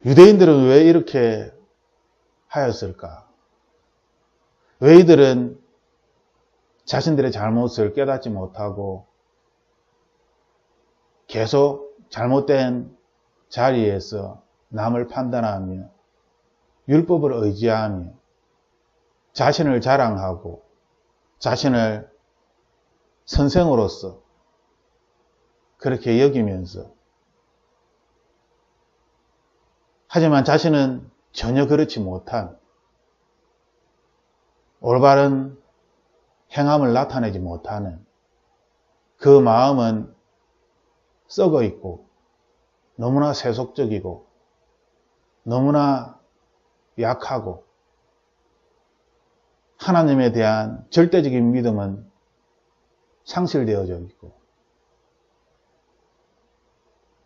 유대인들은 왜 이렇게 하였을까? 왜 이들은 자신들의 잘못을 깨닫지 못하고 계속 잘못된 자리에서 남을 판단하며 율법을 의지하며 자신을 자랑하고 자신을 선생으로서 그렇게 여기면서, 하지만 자신은 전혀 그렇지 못한 올바른 행함을 나타내지 못하는 그 마음은 썩어 있고 너무나 세속적이고 너무나 약하고 하나님에 대한 절대적인 믿음은 상실되어져 있고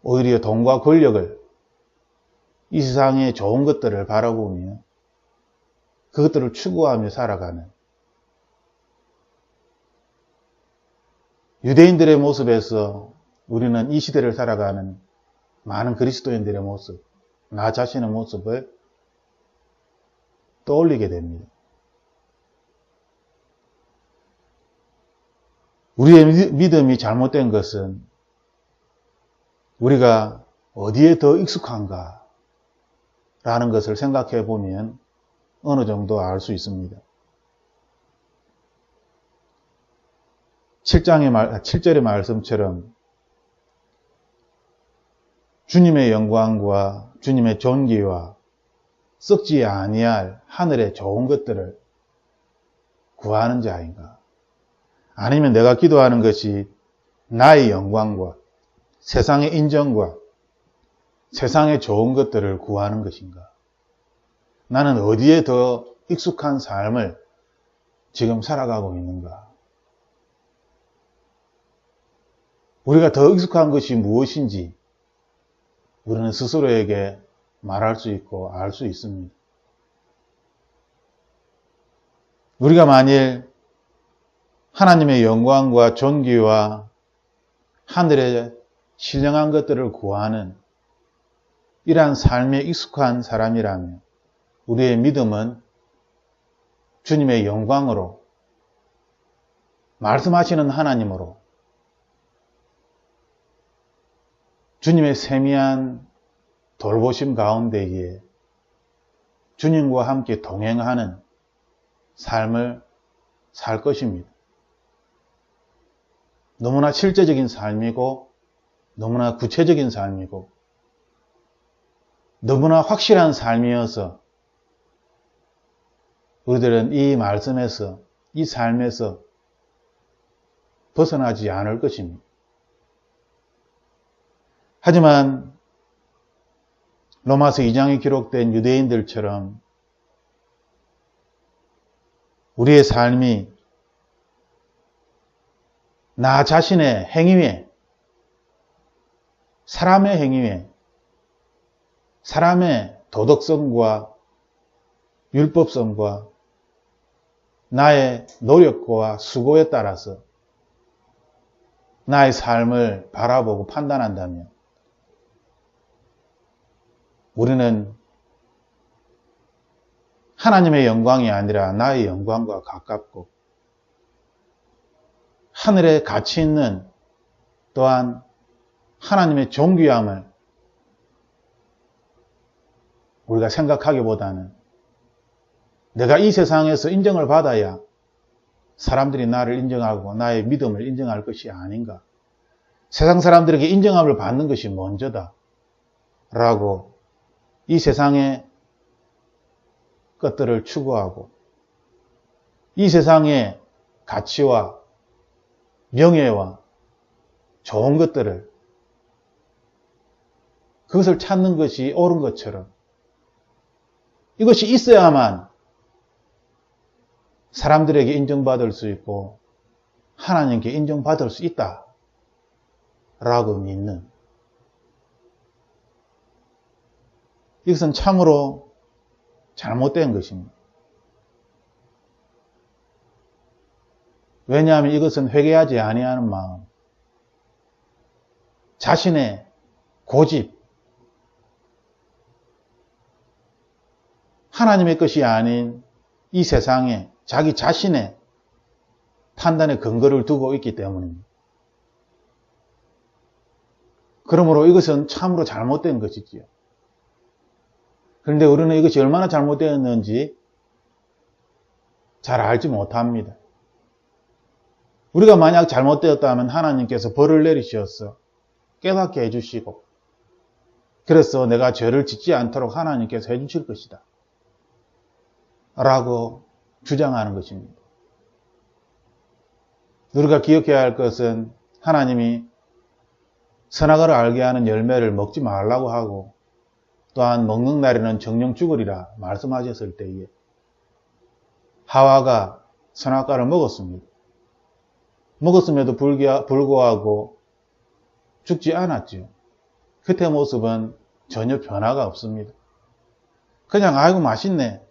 오히려 돈과 권력을, 이 세상의 좋은 것들을 바라보며 그것들을 추구하며 살아가는 유대인들의 모습에서 우리는 이 시대를 살아가는 많은 그리스도인들의 모습, 나 자신의 모습을 떠올리게 됩니다. 우리의 믿음이 잘못된 것은 우리가 어디에 더 익숙한가 라는 것을 생각해 보면 어느 정도 알 수 있습니다. 7절의 말씀처럼 주님의 영광과 주님의 존귀와 썩지 아니할 하늘의 좋은 것들을 구하는 자인가? 아니면 내가 기도하는 것이 나의 영광과 세상의 인정과 세상의 좋은 것들을 구하는 것인가? 나는 어디에 더 익숙한 삶을 지금 살아가고 있는가? 우리가 더 익숙한 것이 무엇인지 우리는 스스로에게 말할 수 있고 알 수 있습니다. 우리가 만일 하나님의 영광과 존귀와 하늘의 신령한 것들을 구하는 이러한 삶에 익숙한 사람이라면 우리의 믿음은 주님의 영광으로, 말씀하시는 하나님으로, 주님의 세미한 돌보심 가운데에 주님과 함께 동행하는 삶을 살 것입니다. 너무나 실제적인 삶이고 너무나 구체적인 삶이고 너무나 확실한 삶이어서 우리들은 이 말씀에서, 이 삶에서 벗어나지 않을 것입니다. 하지만 로마서 2장에 기록된 유대인들처럼 우리의 삶이 나 자신의 행위에, 사람의 행위에, 사람의 도덕성과 율법성과 나의 노력과 수고에 따라서 나의 삶을 바라보고 판단한다면 우리는 하나님의 영광이 아니라 나의 영광과 가깝고 하늘에 가치 있는 또한 하나님의 존귀함을 우리가 생각하기보다는 내가 이 세상에서 인정을 받아야 사람들이 나를 인정하고 나의 믿음을 인정할 것이 아닌가. 세상 사람들에게 인정함을 받는 것이 먼저다. 라고 이 세상의 것들을 추구하고 이 세상의 가치와 명예와 좋은 것들을 그것을 찾는 것이 옳은 것처럼 이것이 있어야만 사람들에게 인정받을 수 있고 하나님께 인정받을 수 있다 라고 믿는, 이것은 참으로 잘못된 것입니다. 왜냐하면 이것은 회개하지 아니하는 마음, 자신의 고집, 하나님의 것이 아닌 이 세상에 자기 자신의 판단의 근거를 두고 있기 때문입니다. 그러므로 이것은 참으로 잘못된 것이지요. 그런데 우리는 이것이 얼마나 잘못되었는지 잘 알지 못합니다. 우리가 만약 잘못되었다면 하나님께서 벌을 내리셔서 깨닫게 해주시고, 그래서 내가 죄를 짓지 않도록 하나님께서 해주실 것이다 라고 주장하는 것입니다. 우리가 기억해야 할 것은 하나님이 선악을 알게 하는 열매를 먹지 말라고 하고, 또한 먹는 날에는 정령 죽으리라 말씀하셨을 때에 하와가 선악과를 먹었습니다. 먹었음에도 불구하고 죽지 않았죠. 그때 모습은 전혀 변화가 없습니다. 그냥 아이고 맛있네.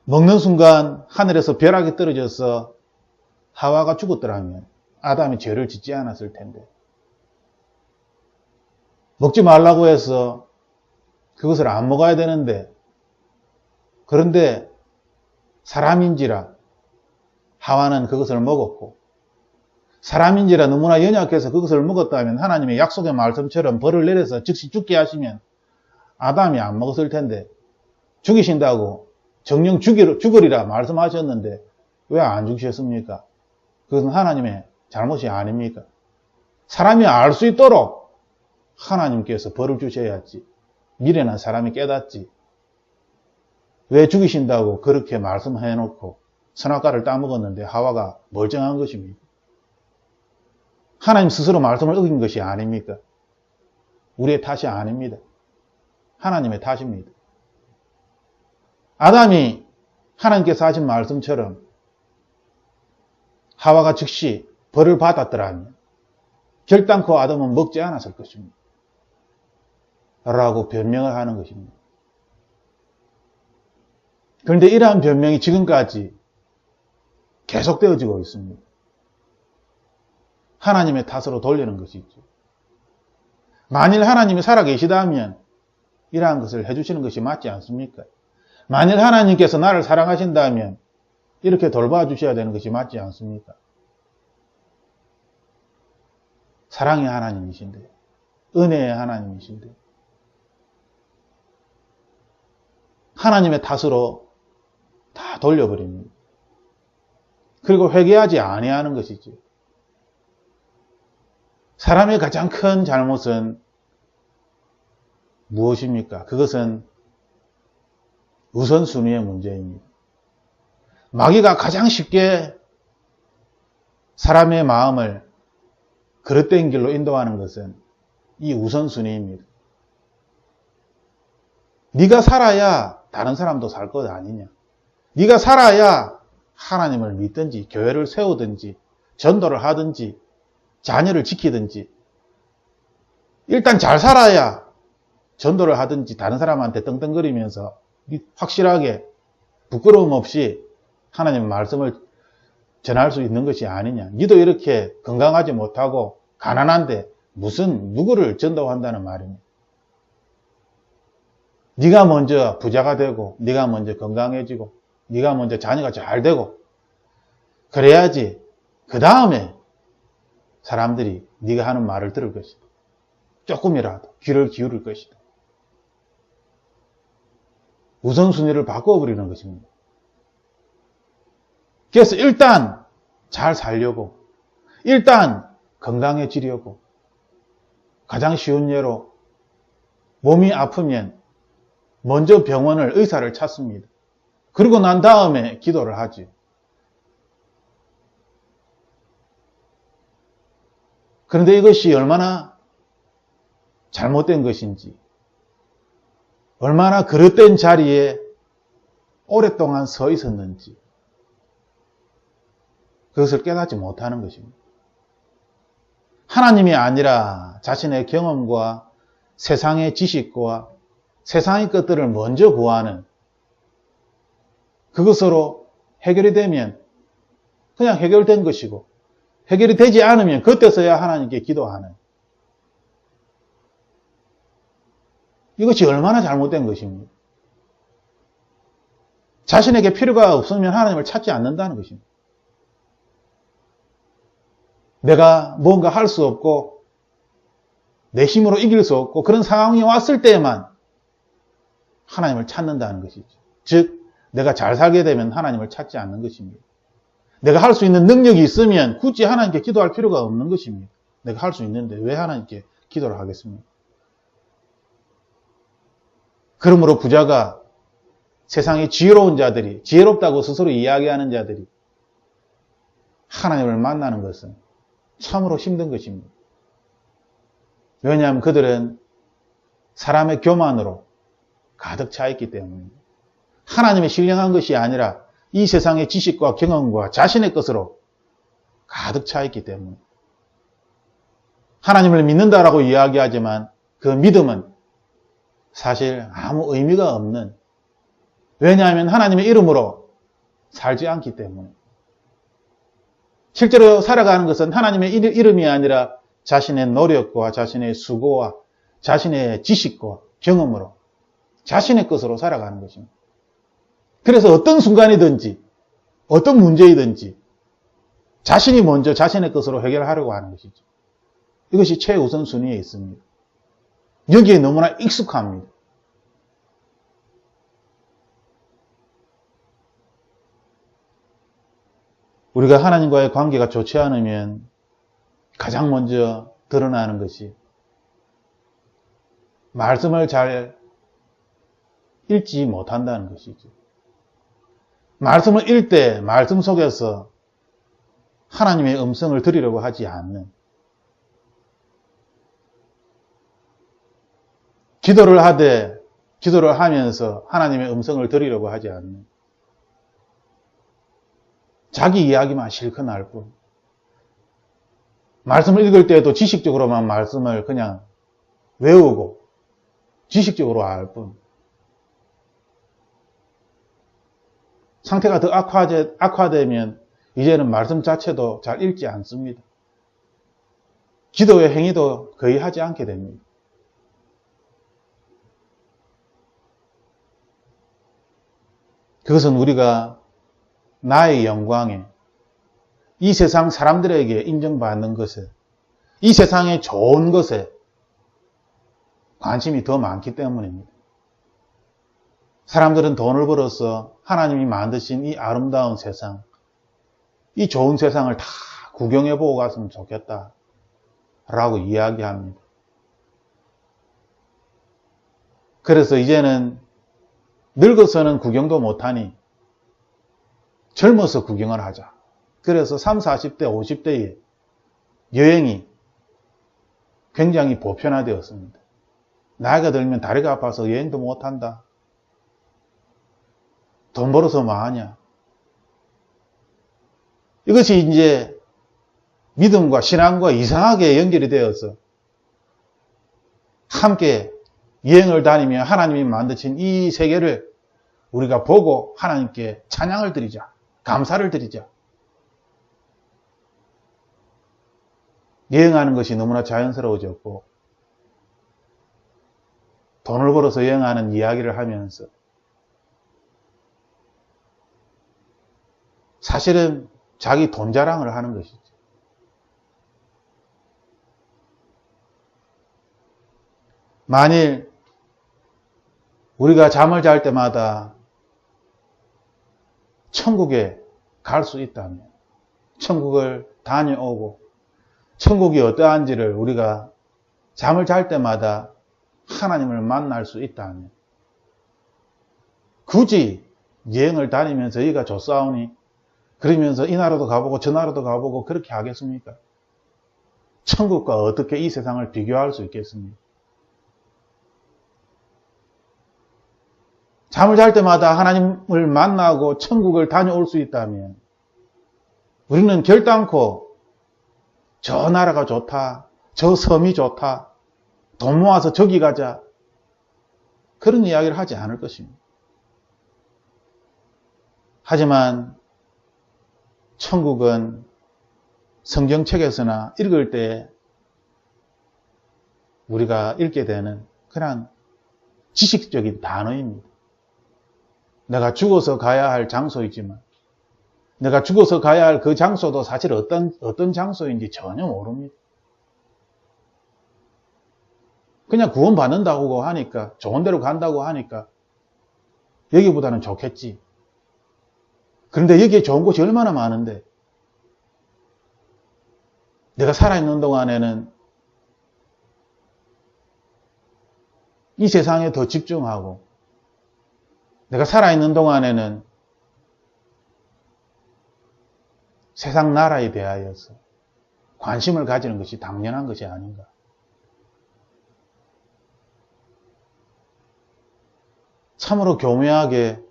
먹는 순간 하늘에서 벼락이 떨어져서 하와가 죽었더라면 아담이 죄를 짓지 않았을 텐데, 먹지 말라고 해서 그것을 안 먹어야 되는데, 그런데 사람인지라 하와는 그것을 먹었고, 사람인지라 너무나 연약해서 그것을 먹었다면 하나님의 약속의 말씀처럼 벌을 내려서 즉시 죽게 하시면 아담이 안 먹었을 텐데, 죽이신다고 정령 죽으리라 말씀하셨는데 왜 안 죽으셨습니까? 그것은 하나님의 잘못이 아닙니까? 사람이 알 수 있도록 하나님께서 벌을 주셔야지, 미련한 사람이 깨닫지. 왜 죽이신다고 그렇게 말씀해놓고 선악과를 따먹었는데 하와가 멀쩡한 것입니다. 하나님 스스로 말씀을 어긴 것이 아닙니까? 우리의 탓이 아닙니다. 하나님의 탓입니다. 아담이 하나님께서 하신 말씀처럼 하와가 즉시 벌을 받았더라면 결단코 아담은 먹지 않았을 것입니다. 라고 변명을 하는 것입니다. 그런데 이러한 변명이 지금까지 계속되어지고 있습니다. 하나님의 탓으로 돌리는 것이죠. 만일 하나님이 살아계시다면 이러한 것을 해주시는 것이 맞지 않습니까? 만일 하나님께서 나를 사랑하신다면 이렇게 돌봐주셔야 되는 것이 맞지 않습니까? 사랑의 하나님이신데, 은혜의 하나님이신데, 하나님의 탓으로 다 돌려버립니다. 그리고 회개하지 아니하는 것이죠. 사람의 가장 큰 잘못은 무엇입니까? 그것은 우선순위의 문제입니다. 마귀가 가장 쉽게 사람의 마음을 그릇된 길로 인도하는 것은 이 우선순위입니다. 네가 살아야 다른 사람도 살 것 아니냐. 네가 살아야 하나님을 믿든지 교회를 세우든지 전도를 하든지 자녀를 지키든지, 일단 잘 살아야 전도를 하든지 다른 사람한테 떵떵거리면서 확실하게 부끄러움 없이 하나님의 말씀을 전할 수 있는 것이 아니냐. 니도 이렇게 건강하지 못하고 가난한데 무슨 누구를 전도한다는 말이냐. 네가 먼저 부자가 되고, 네가 먼저 건강해지고, 네가 먼저 자녀가 잘 되고, 그래야지 그 다음에 사람들이 네가 하는 말을 들을 것이다. 조금이라도 귀를 기울일 것이다. 우선순위를 바꿔버리는 것입니다. 그래서 일단 잘 살려고, 일단 건강해지려고, 가장 쉬운 예로 몸이 아프면 먼저 병원을, 의사를 찾습니다. 그리고 난 다음에 기도를 하죠. 그런데 이것이 얼마나 잘못된 것인지, 얼마나 그릇된 자리에 오랫동안 서 있었는지 그것을 깨닫지 못하는 것입니다. 하나님이 아니라 자신의 경험과 세상의 지식과 세상의 것들을 먼저 구하는, 그것으로 해결이 되면 그냥 해결된 것이고, 해결이 되지 않으면 그때서야 하나님께 기도하는, 이것이 얼마나 잘못된 것입니까? 자신에게 필요가 없으면 하나님을 찾지 않는다는 것입니다. 내가 뭔가 할 수 없고 내 힘으로 이길 수 없고 그런 상황이 왔을 때에만 하나님을 찾는다는 것이죠. 즉 내가 잘 살게 되면 하나님을 찾지 않는 것입니다. 내가 할 수 있는 능력이 있으면 굳이 하나님께 기도할 필요가 없는 것입니다. 내가 할 수 있는데 왜 하나님께 기도를 하겠습니까? 그러므로 부자가 세상의 지혜로운 자들이, 지혜롭다고 스스로 이야기하는 자들이 하나님을 만나는 것은 참으로 힘든 것입니다. 왜냐하면 그들은 사람의 교만으로 가득 차 있기 때문입니다. 하나님의 신령한 것이 아니라 이 세상의 지식과 경험과 자신의 것으로 가득 차 있기 때문입니다. 하나님을 믿는다라고 이야기하지만 그 믿음은 사실 아무 의미가 없는, 왜냐하면 하나님의 이름으로 살지 않기 때문에. 실제로 살아가는 것은 하나님의 이름이 아니라 자신의 노력과 자신의 수고와 자신의 지식과 경험으로 자신의 것으로 살아가는 것입니다. 그래서 어떤 순간이든지 어떤 문제이든지 자신이 먼저 자신의 것으로 해결하려고 하는 것이죠. 이것이 최우선 순위에 있습니다. 여기에 너무나 익숙합니다. 우리가 하나님과의 관계가 좋지 않으면 가장 먼저 드러나는 것이 말씀을 잘 읽지 못한다는 것이죠. 말씀을 읽을 때 말씀 속에서 하나님의 음성을 들으려고 하지 않는, 기도를 하되 기도를 하면서 하나님의 음성을 들으려고 하지 않는, 자기 이야기만 실컷 할 뿐, 말씀을 읽을 때에도 지식적으로만 말씀을 그냥 외우고 지식적으로 알 뿐, 상태가 더 악화되면 이제는 말씀 자체도 잘 읽지 않습니다. 기도의 행위도 거의 하지 않게 됩니다. 그것은 우리가 나의 영광에, 이 세상 사람들에게 인정받는 것에, 이 세상의 좋은 것에 관심이 더 많기 때문입니다. 사람들은 돈을 벌어서 하나님이 만드신 이 아름다운 세상, 이 좋은 세상을 다 구경해보고 갔으면 좋겠다 라고 이야기합니다. 그래서 이제는 늙어서는 구경도 못하니 젊어서 구경을 하자. 그래서 30, 40대, 50대에 여행이 굉장히 보편화되었습니다. 나이가 들면 다리가 아파서 여행도 못한다. 돈 벌어서 뭐하냐. 이것이 이제 믿음과 신앙과 이상하게 연결이 되어서 함께 여행을 다니며 하나님이 만드신 이 세계를 우리가 보고 하나님께 찬양을 드리자. 감사를 드리자. 여행하는 것이 너무나 자연스러워졌고 돈을 벌어서 여행하는 이야기를 하면서 사실은 자기 돈 자랑을 하는 것이죠. 만일 우리가 잠을 잘 때마다 천국에 갈 수 있다면, 천국을 다녀오고 천국이 어떠한지를 우리가 잠을 잘 때마다 하나님을 만날 수 있다면, 굳이 여행을 다니면서 여기가 좋사오니 그러면서 이 나라도 가보고 저 나라도 가보고 그렇게 하겠습니까? 천국과 어떻게 이 세상을 비교할 수 있겠습니까? 잠을 잘 때마다 하나님을 만나고 천국을 다녀올 수 있다면 우리는 결단코 저 나라가 좋다, 저 섬이 좋다, 돈 모아서 저기 가자, 그런 이야기를 하지 않을 것입니다. 하지만 천국은 성경책에서나 읽을 때 우리가 읽게 되는 그냥 지식적인 단어입니다. 내가 죽어서 가야 할 장소이지만 내가 죽어서 가야 할 그 장소도 사실 어떤 장소인지 전혀 모릅니다. 그냥 구원받는다고 하니까, 좋은 데로 간다고 하니까 여기보다는 좋겠지. 그런데 여기에 좋은 곳이 얼마나 많은데 내가 살아있는 동안에는 이 세상에 더 집중하고 내가 살아있는 동안에는 세상 나라에 대하여서 관심을 가지는 것이 당연한 것이 아닌가. 참으로 교묘하게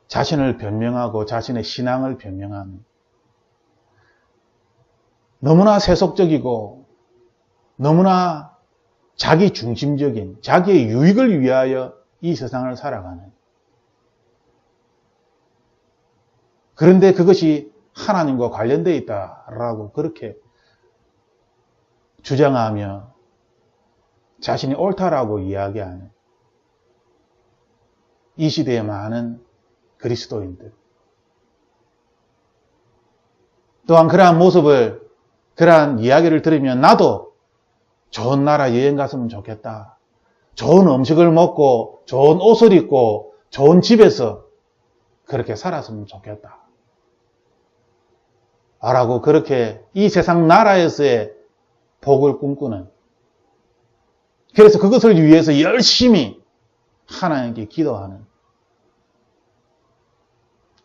자신을 변명하고 자신의 신앙을 변명하는 너무나 세속적이고 너무나 자기 중심적인 자기의 유익을 위하여 이 세상을 살아가는, 그런데 그것이 하나님과 관련되어 있다라고 그렇게 주장하며 자신이 옳다라고 이야기하는 이 시대의 많은 그리스도인들, 또한 그러한 모습을, 그러한 이야기를 들으면 나도 좋은 나라 여행 갔으면 좋겠다, 좋은 음식을 먹고 좋은 옷을 입고 좋은 집에서 그렇게 살았으면 좋겠다 라고 그렇게 이 세상 나라에서의 복을 꿈꾸는, 그래서 그것을 위해서 열심히 하나님께 기도하는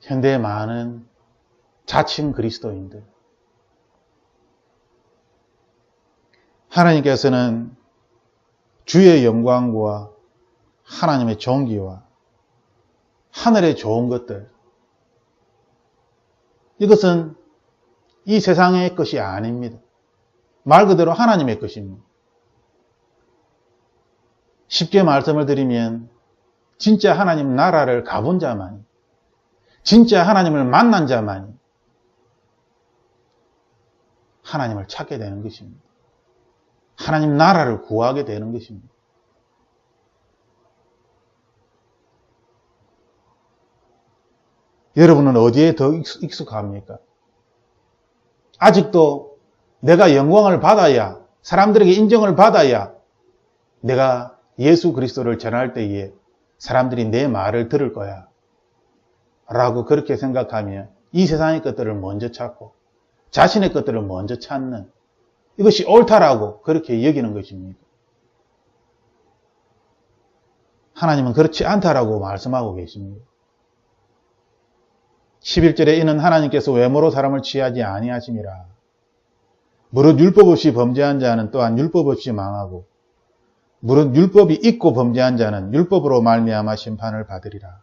현대의 많은 자칭 그리스도인들, 하나님께서는 주의 영광과 하나님의 존귀와 하늘의 좋은 것들, 이것은 이 세상의 것이 아닙니다. 말 그대로 하나님의 것입니다. 쉽게 말씀을 드리면 진짜 하나님 나라를 가본 자만이, 진짜 하나님을 만난 자만이 하나님을 찾게 되는 것입니다. 하나님 나라를 구하게 되는 것입니다. 여러분은 어디에 더 익숙합니까? 아직도 내가 영광을 받아야, 사람들에게 인정을 받아야 내가 예수 그리스도를 전할 때에 사람들이 내 말을 들을 거야 라고 그렇게 생각하며 이 세상의 것들을 먼저 찾고 자신의 것들을 먼저 찾는, 이것이 옳다라고 그렇게 여기는 것입니다. 하나님은 그렇지 않다라고 말씀하고 계십니다. 11절에 이는 하나님께서 외모로 사람을 취하지 아니하심이라. 무릇 율법 없이 범죄한 자는 또한 율법 없이 망하고 무릇 율법이 있고 범죄한 자는 율법으로 말미암아 심판을 받으리라.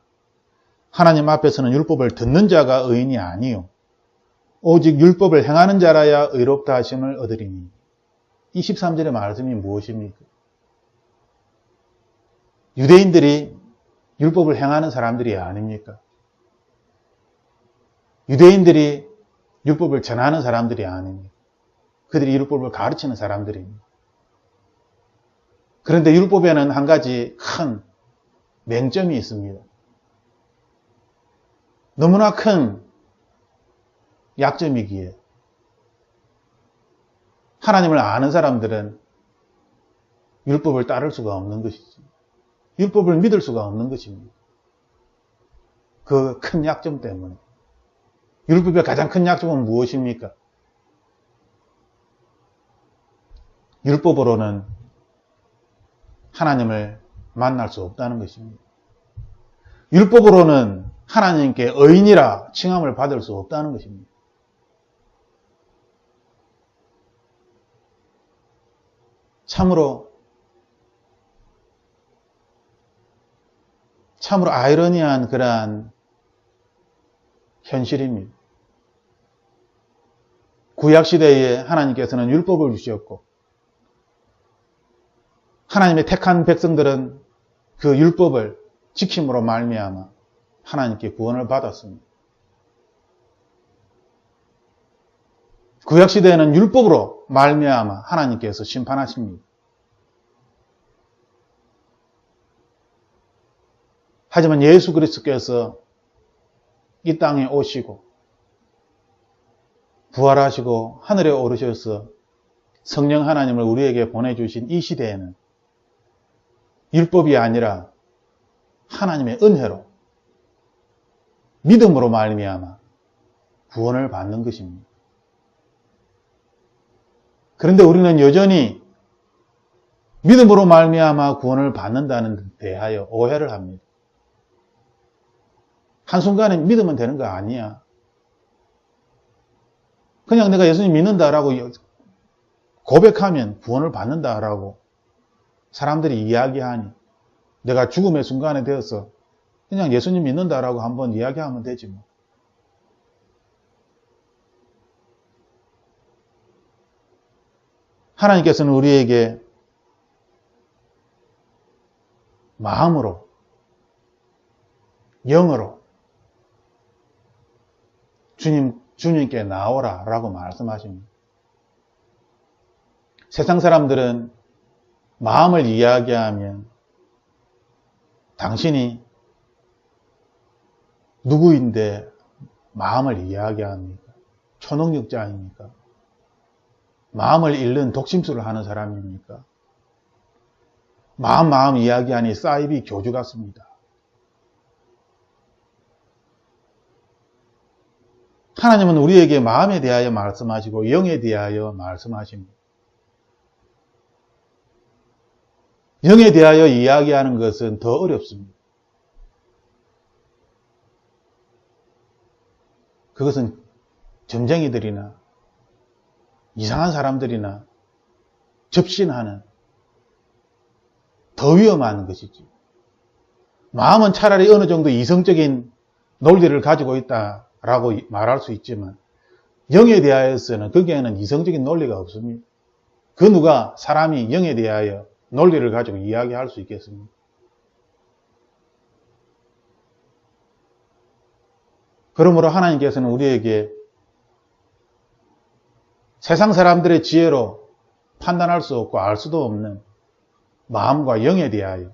하나님 앞에서는 율법을 듣는 자가 의인이 아니요 오직 율법을 행하는 자라야 의롭다 하심을 얻으리니. 이 13절의 말씀이 무엇입니까? 유대인들이 율법을 행하는 사람들이 아닙니까? 유대인들이 율법을 전하는 사람들이 아닙니까? 그들이 율법을 가르치는 사람들입니다. 그런데 율법에는 한 가지 큰 맹점이 있습니다. 너무나 큰 약점이기에 하나님을 아는 사람들은 율법을 따를 수가 없는 것이죠. 율법을 믿을 수가 없는 것입니다. 그 큰 약점 때문에. 율법의 가장 큰 약점은 무엇입니까? 율법으로는 하나님을 만날 수 없다는 것입니다. 율법으로는 하나님께 의인이라 칭함을 받을 수 없다는 것입니다. 참으로 아이러니한 그러한 현실입니다. 구약시대에 하나님께서는 율법을 주셨고 하나님의 택한 백성들은 그 율법을 지킴으로 말미암아 하나님께 구원을 받았습니다. 구약시대에는 율법으로 말미암아 하나님께서 심판하십니다. 하지만 예수 그리스도께서 이 땅에 오시고 부활하시고 하늘에 오르셔서 성령 하나님을 우리에게 보내주신 이 시대에는 율법이 아니라 하나님의 은혜로 믿음으로 말미암아 구원을 받는 것입니다. 그런데 우리는 여전히 믿음으로 말미암아 구원을 받는다는 데 대하여 오해를 합니다. 한순간에 믿으면 되는 거 아니야. 그냥 내가 예수님 믿는다라고 고백하면 구원을 받는다라고 사람들이 이야기하니 내가 죽음의 순간에 되어서 그냥 예수님 믿는다라고 한번 이야기하면 되지 뭐. 하나님께서는 우리에게 마음으로, 영으로 주님께 나오라 라고 말씀하십니다. 세상 사람들은 마음을 이야기하면 당신이 누구인데 마음을 이야기합니까? 초능력자입니까? 마음을 잃는 독심술을 하는 사람입니까? 마음 이야기하니 사이비 교주 같습니다. 하나님은 우리에게 마음에 대하여 말씀하시고 영에 대하여 말씀하십니다. 영에 대하여 이야기하는 것은 더 어렵습니다. 그것은 점쟁이들이나 이상한 사람들이나 접신하는 더 위험한 것이지. 마음은 차라리 어느 정도 이성적인 논리를 가지고 있다라고 말할 수 있지만 영에 대하여서는 거기에는 이성적인 논리가 없습니다. 그 누가 사람이 영에 대하여 논리를 가지고 이야기할 수 있겠습니까? 그러므로 하나님께서는 우리에게 세상 사람들의 지혜로 판단할 수 없고 알 수도 없는 마음과 영에 대하여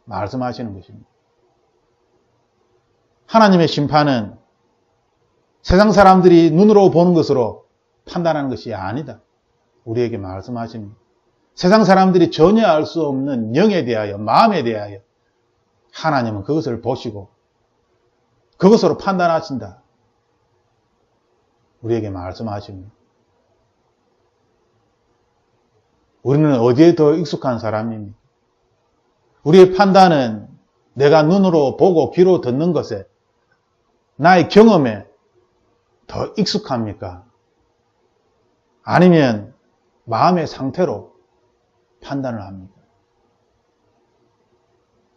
말씀하시는 것입니다. 하나님의 심판은 세상 사람들이 눈으로 보는 것으로 판단하는 것이 아니다. 우리에게 말씀하십니다. 세상 사람들이 전혀 알 수 없는 영에 대하여, 마음에 대하여 하나님은 그것을 보시고 그것으로 판단하신다. 우리에게 말씀하십니다. 우리는 어디에 더 익숙한 사람입니까? 우리의 판단은 내가 눈으로 보고 귀로 듣는 것에, 나의 경험에 더 익숙합니까? 아니면 마음의 상태로 판단을 합니까?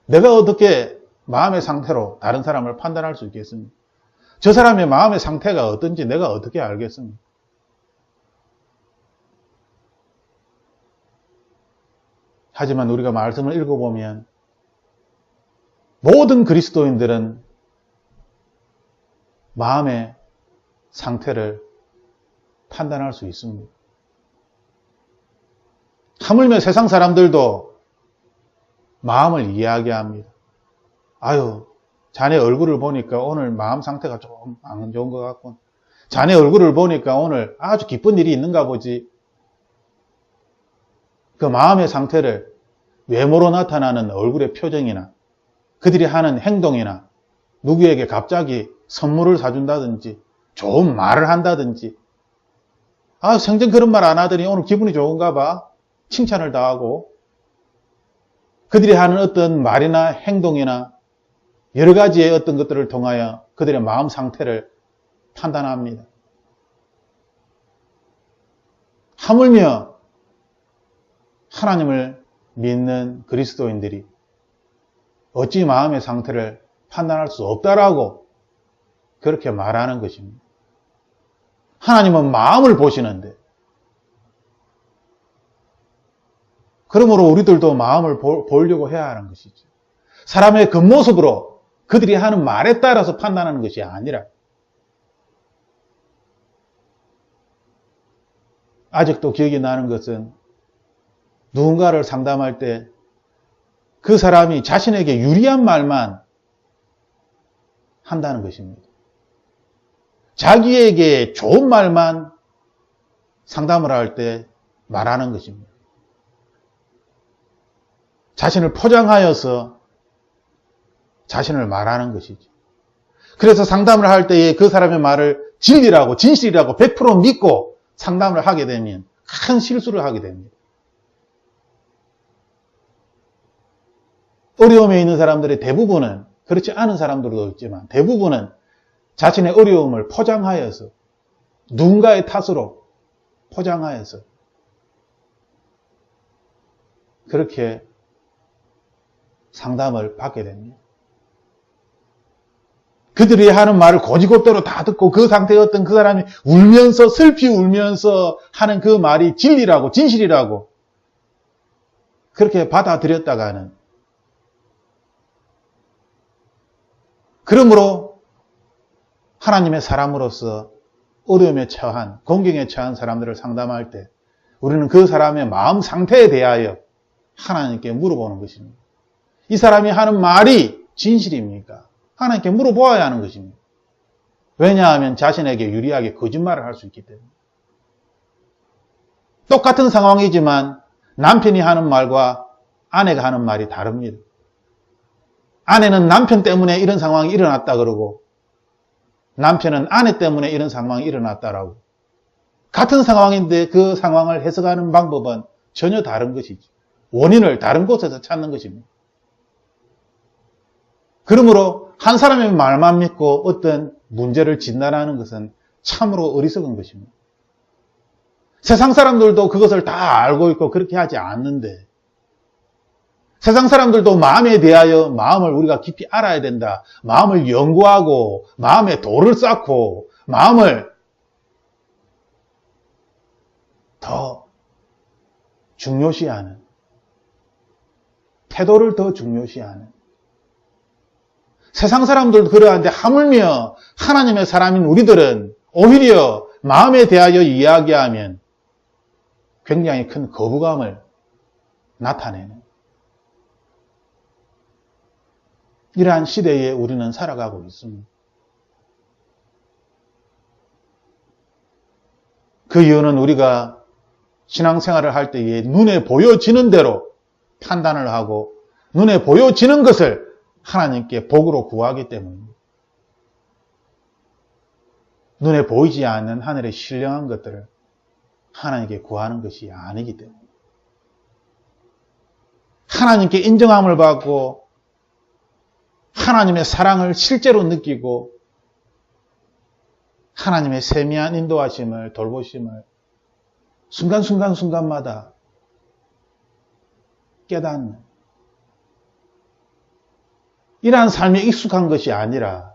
내가 어떻게 마음의 상태로 다른 사람을 판단할 수 있겠습니까? 저 사람의 마음의 상태가 어떤지 내가 어떻게 알겠습니까? 하지만 우리가 말씀을 읽어보면 모든 그리스도인들은 마음의 상태를 판단할 수 있습니다. 하물며 세상 사람들도 마음을 이야기합니다. 아유, 자네 얼굴을 보니까 오늘 마음 상태가 좀 안 좋은 것 같군. 자네 얼굴을 보니까 오늘 아주 기쁜 일이 있는가 보지. 그 마음의 상태를 외모로 나타나는 얼굴의 표정이나 그들이 하는 행동이나 누구에게 갑자기 선물을 사준다든지 좋은 말을 한다든지, 아, 생전 그런 말 안 하더니 오늘 기분이 좋은가 봐. 칭찬을 다 하고, 그들이 하는 어떤 말이나 행동이나 여러 가지의 어떤 것들을 통하여 그들의 마음 상태를 판단합니다. 하물며 하나님을 믿는 그리스도인들이 어찌 마음의 상태를 판단할 수 없다라고 그렇게 말하는 것입니다. 하나님은 마음을 보시는데, 그러므로 우리들도 마음을 보려고 해야 하는 것이죠. 사람의 겉모습으로 그들이 하는 말에 따라서 판단하는 것이 아니라, 아직도 기억이 나는 것은 누군가를 상담할 때 그 사람이 자신에게 유리한 말만 한다는 것입니다. 자기에게 좋은 말만 상담을 할 때 말하는 것입니다. 자신을 포장하여서 자신을 말하는 것이죠. 그래서 상담을 할 때에 그 사람의 말을 진리라고 진실이라고 100% 믿고 상담을 하게 되면 큰 실수를 하게 됩니다. 어려움에 있는 사람들의 대부분은, 그렇지 않은 사람들도 있지만 대부분은 자신의 어려움을 포장하여서, 누군가의 탓으로 포장하여서 그렇게 상담을 받게 됩니다. 그들이 하는 말을 고지고대로 다 듣고 그 상태였던 그 사람이 울면서, 슬피 울면서 하는 그 말이 진리라고 진실이라고 그렇게 받아들였다가는, 그러므로 하나님의 사람으로서 어려움에 처한, 공경에 처한 사람들을 상담할 때 우리는 그 사람의 마음 상태에 대하여 하나님께 물어보는 것입니다. 이 사람이 하는 말이 진실입니까? 하나님께 물어보아야 하는 것입니다. 왜냐하면 자신에게 유리하게 거짓말을 할 수 있기 때문에. 똑같은 상황이지만 남편이 하는 말과 아내가 하는 말이 다릅니다. 아내는 남편 때문에 이런 상황이 일어났다 그러고, 남편은 아내 때문에 이런 상황이 일어났다라고. 같은 상황인데 그 상황을 해석하는 방법은 전혀 다른 것이죠. 원인을 다른 곳에서 찾는 것입니다. 그러므로 한 사람의 말만 믿고 어떤 문제를 진단하는 것은 참으로 어리석은 것입니다. 세상 사람들도 그것을 다 알고 있고 그렇게 하지 않는데, 세상 사람들도 마음에 대하여 마음을 우리가 깊이 알아야 된다. 마음을 연구하고 마음에 돌을 쌓고 마음을 더 중요시하는, 태도를 더 중요시하는, 세상 사람들도 그러한데 하물며 하나님의 사람인 우리들은 오히려 마음에 대하여 이야기하면 굉장히 큰 거부감을 나타내는 이러한 시대에 우리는 살아가고 있습니다. 그 이유는 우리가 신앙생활을 할 때에 눈에 보여지는 대로 판단을 하고 눈에 보여지는 것을 하나님께 복으로 구하기 때문입니다. 눈에 보이지 않는 하늘의 신령한 것들을 하나님께 구하는 것이 아니기 때문입니다. 하나님께 인정함을 받고 하나님의 사랑을 실제로 느끼고 하나님의 세미한 인도하심을, 돌보심을 순간마다 깨닫는 이러한 삶에 익숙한 것이 아니라,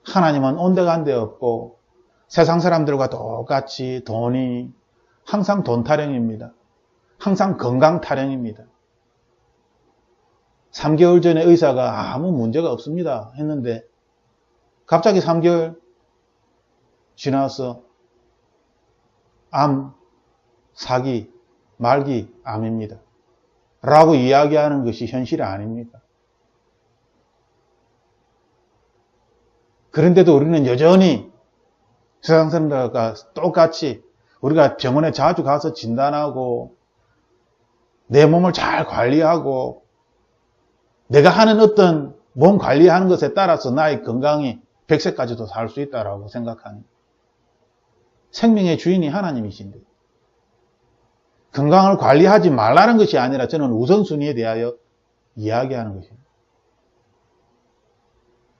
하나님은 온데간데 없고 세상 사람들과 똑같이 돈이 항상 돈 타령입니다. 항상 건강 타령입니다. 3개월 전에 의사가 아무 문제가 없습니다 했는데 갑자기 3개월 지나서 암, 사기, 말기, 암입니다 라고 이야기하는 것이 현실이 아닙니까? 그런데도 우리는 여전히 세상 사람들과 똑같이 우리가 병원에 자주 가서 진단하고 내 몸을 잘 관리하고 내가 하는 어떤 몸 관리하는 것에 따라서 나의 건강이 100세까지도 살 수 있다고 생각하는, 생명의 주인이 하나님이신데 건강을 관리하지 말라는 것이 아니라 저는 우선순위에 대하여 이야기하는 것입니다.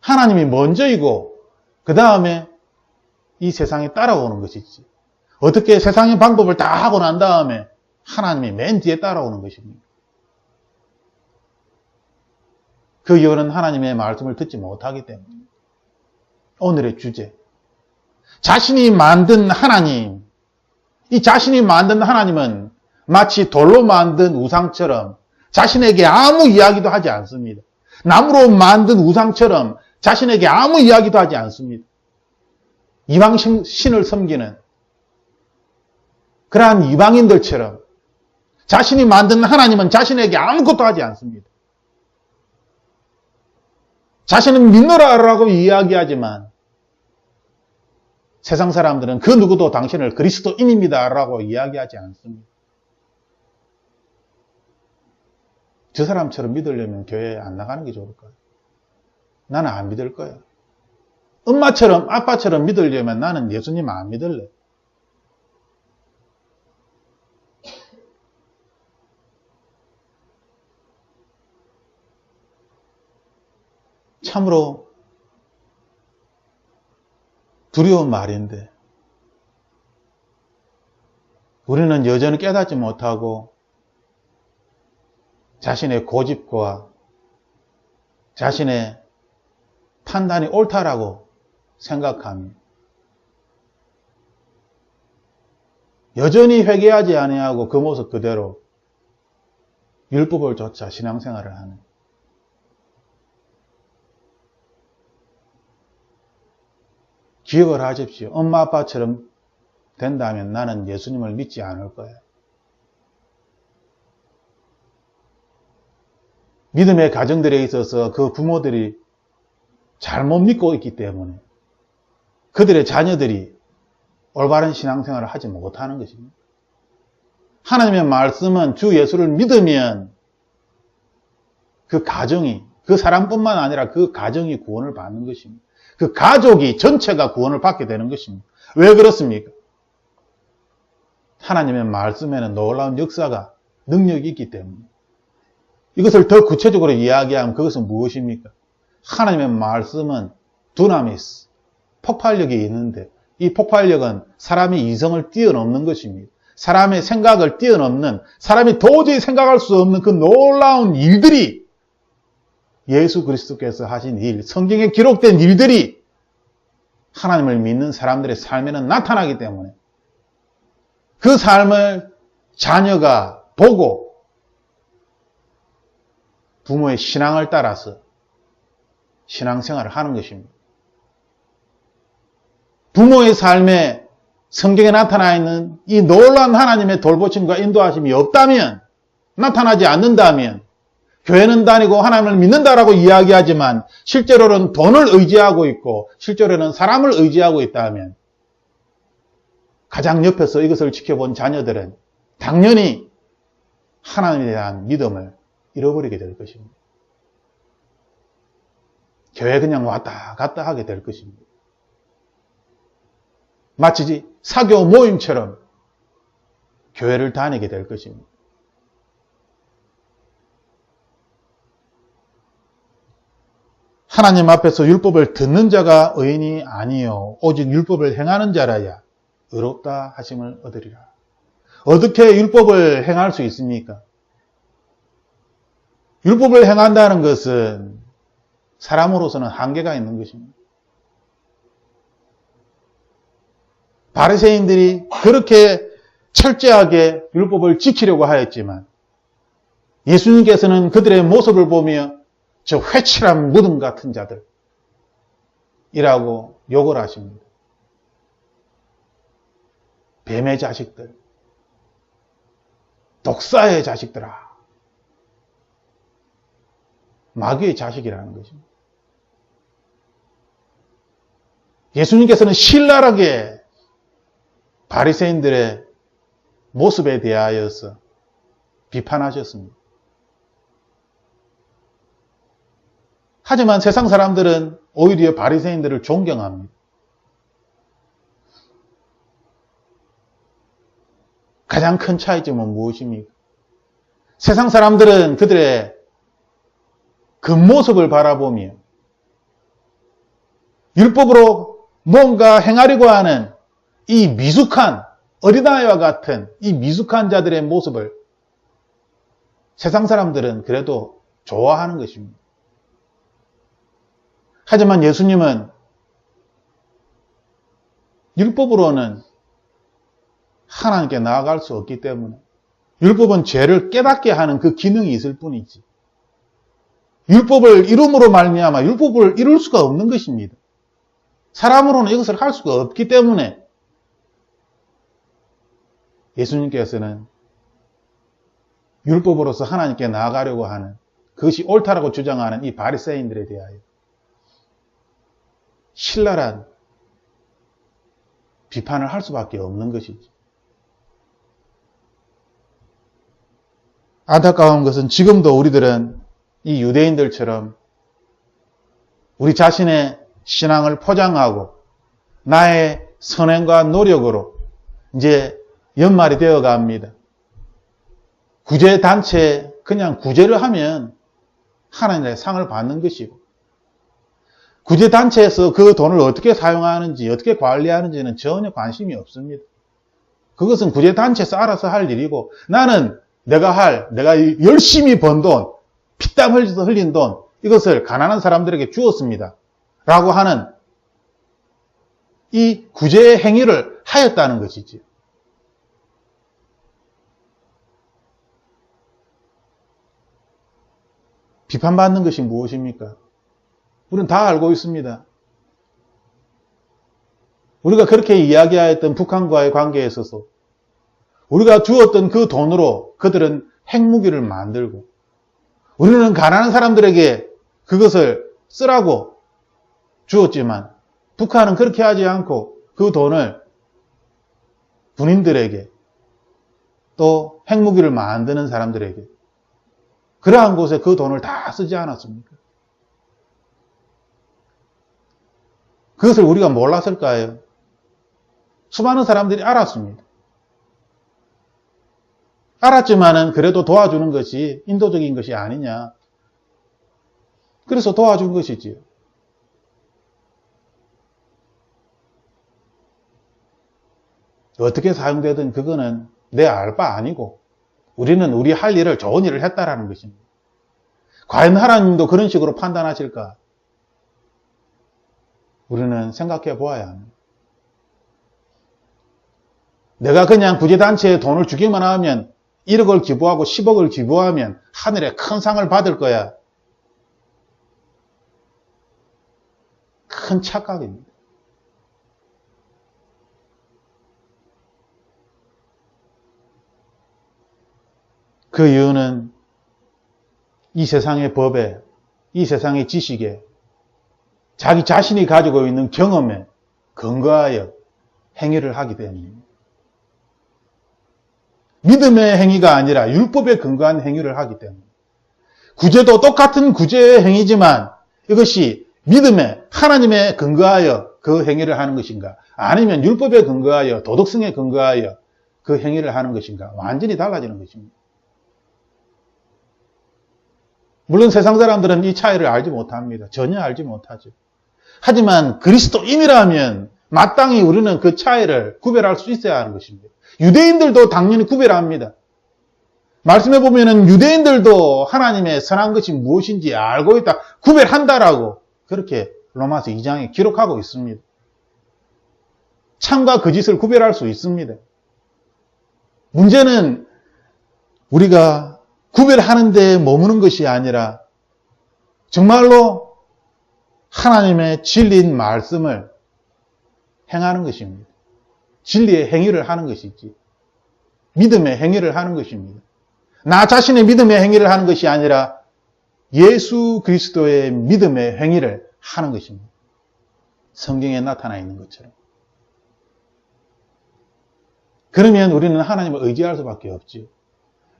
하나님이 먼저이고 그 다음에 이 세상에 따라오는 것이지, 어떻게 세상의 방법을 다 하고 난 다음에 하나님이 맨 뒤에 따라오는 것입니다. 그 이유는 하나님의 말씀을 듣지 못하기 때문입니다. 오늘의 주제, 자신이 만든 하나님. 이 자신이 만든 하나님은 마치 돌로 만든 우상처럼 자신에게 아무 이야기도 하지 않습니다. 나무로 만든 우상처럼 자신에게 아무 이야기도 하지 않습니다. 이방신을 섬기는 그러한 이방인들처럼 자신이 만든 하나님은 자신에게 아무것도 하지 않습니다. 자신은 믿노라라고 이야기하지만 세상 사람들은 그 누구도 당신을 그리스도인입니다라고 이야기하지 않습니다. 저 사람처럼 믿으려면 교회에 안 나가는 게 좋을 거예요. 나는 안 믿을 거예요. 엄마처럼 아빠처럼 믿으려면 나는 예수님 안 믿을래. 참으로 두려운 말인데 우리는 여전히 깨닫지 못하고 자신의 고집과 자신의 판단이 옳다라고 생각하며 여전히 회개하지 아니하고 그 모습 그대로 율법을 좇아 신앙생활을 하는, 기억을 하십시오. 엄마 아빠처럼 된다면 나는 예수님을 믿지 않을 거예요. 믿음의 가정들에 있어서 그 부모들이 잘못 믿고 있기 때문에 그들의 자녀들이 올바른 신앙생활을 하지 못하는 것입니다. 하나님의 말씀은 주 예수를 믿으면 그 가정이, 그 사람뿐만 아니라 그 가정이 구원을 받는 것입니다. 그 가족이 전체가 구원을 받게 되는 것입니다. 왜 그렇습니까? 하나님의 말씀에는 놀라운 역사가, 능력이 있기 때문에. 이것을 더 구체적으로 이야기하면 그것은 무엇입니까? 하나님의 말씀은 두나미스, 폭발력이 있는데 이 폭발력은 사람의 이성을 뛰어넘는 것입니다. 사람의 생각을 뛰어넘는, 사람이 도저히 생각할 수 없는 그 놀라운 일들이, 예수 그리스도께서 하신 일, 성경에 기록된 일들이 하나님을 믿는 사람들의 삶에는 나타나기 때문에 그 삶을 자녀가 보고 부모의 신앙을 따라서 신앙생활을 하는 것입니다. 부모의 삶에 성경에 나타나 있는 이 놀라운 하나님의 돌보심과 인도하심이 없다면, 나타나지 않는다면, 교회는 다니고 하나님을 믿는다라고 이야기하지만 실제로는 돈을 의지하고 있고 실제로는 사람을 의지하고 있다면 가장 옆에서 이것을 지켜본 자녀들은 당연히 하나님에 대한 믿음을 잃어버리게 될 것입니다. 교회 그냥 왔다 갔다 하게 될 것입니다. 마치 사교 모임처럼 교회를 다니게 될 것입니다. 하나님 앞에서 율법을 듣는 자가 의인이 아니요 오직 율법을 행하는 자라야 의롭다 하심을 얻으리라. 어떻게 율법을 행할 수 있습니까? 율법을 행한다는 것은 사람으로서는 한계가 있는 것입니다. 바리새인들이 그렇게 철저하게 율법을 지키려고 하였지만 예수님께서는 그들의 모습을 보며 저 회칠한 무덤 같은 자들이라고 욕을 하십니다. 뱀의 자식들, 독사의 자식들아, 마귀의 자식이라는 것입니다. 예수님께서는 신랄하게 바리새인들의 모습에 대하여서 비판하셨습니다. 하지만 세상 사람들은 오히려 바리새인들을 존경합니다. 가장 큰 차이점은 무엇입니까? 세상 사람들은 그들의 겉모습을 바라보며 율법으로 뭔가 행하려고 하는 이 미숙한 어린아이와 같은 이 미숙한 자들의 모습을 세상 사람들은 그래도 좋아하는 것입니다. 하지만 예수님은 율법으로는 하나님께 나아갈 수 없기 때문에 율법은 죄를 깨닫게 하는 그 기능이 있을 뿐이지 율법을 이룸으로 말미암아 율법을 이룰 수가 없는 것입니다. 사람으로는 이것을 할 수가 없기 때문에 예수님께서는 율법으로서 하나님께 나아가려고 하는 그것이 옳다라고 주장하는 이 바리새인들에 대하여 신랄한 비판을 할 수밖에 없는 것이지. 안타까운 것은 지금도 우리들은 이 유대인들처럼 우리 자신의 신앙을 포장하고 나의 선행과 노력으로 이제 연말이 되어 갑니다. 구제단체 그냥 구제를 하면 하나님의 상을 받는 것이고, 구제단체에서 그 돈을 어떻게 사용하는지 어떻게 관리하는지는 전혀 관심이 없습니다. 그것은 구제단체에서 알아서 할 일이고, 나는 내가 열심히 번 돈, 피땀 흘린 돈, 이것을 가난한 사람들에게 주었습니다 라고 하는 이 구제 행위를 하였다는 것이지. 비판받는 것이 무엇입니까? 우리는 다 알고 있습니다. 우리가 그렇게 이야기하였던 북한과의 관계에 있어서 우리가 주었던 그 돈으로 그들은 핵무기를 만들고, 우리는 가난한 사람들에게 그것을 쓰라고 주었지만 북한은 그렇게 하지 않고 그 돈을 군인들에게 또 핵무기를 만드는 사람들에게, 그러한 곳에 그 돈을 다 쓰지 않았습니까? 그것을 우리가 몰랐을까요? 수많은 사람들이 알았습니다. 알았지만은 그래도 도와주는 것이 인도적인 것이 아니냐. 그래서 도와준 것이지요. 어떻게 사용되든 그거는 내 알 바 아니고, 우리는 우리 할 일을 좋은 일을 했다라는 것입니다. 과연 하나님도 그런 식으로 판단하실까? 우리는 생각해 보아야 합니다. 내가 그냥 구제단체에 돈을 주기만 하면 1억을 기부하고 10억을 기부하면 하늘에 큰 상을 받을 거야. 큰 착각입니다. 그 이유는 이 세상의 법에, 이 세상의 지식에, 자기 자신이 가지고 있는 경험에 근거하여 행위를 하기 때문입니다. 믿음의 행위가 아니라 율법에 근거한 행위를 하기 때문입니다. 구제도 똑같은 구제의 행위지만 이것이 믿음에, 하나님에 근거하여 그 행위를 하는 것인가, 아니면 율법에 근거하여, 도덕성에 근거하여 그 행위를 하는 것인가, 완전히 달라지는 것입니다. 물론 세상 사람들은 이 차이를 알지 못합니다. 전혀 알지 못하죠. 하지만 그리스도인이라면 마땅히 우리는 그 차이를 구별할 수 있어야 하는 것입니다. 유대인들도 당연히 구별합니다. 말씀해 보면은 유대인들도 하나님의 선한 것이 무엇인지 알고 있다, 구별한다라고 그렇게 로마서 2장에 기록하고 있습니다. 참과 거짓을 구별할 수 있습니다. 문제는 우리가 구별하는 데 머무는 것이 아니라 정말로 하나님의 진리인 말씀을 행하는 것입니다. 진리의 행위를 하는 것이지, 믿음의 행위를 하는 것입니다. 나 자신의 믿음의 행위를 하는 것이 아니라 예수 그리스도의 믿음의 행위를 하는 것입니다. 성경에 나타나 있는 것처럼. 그러면 우리는 하나님을 의지할 수밖에 없지요.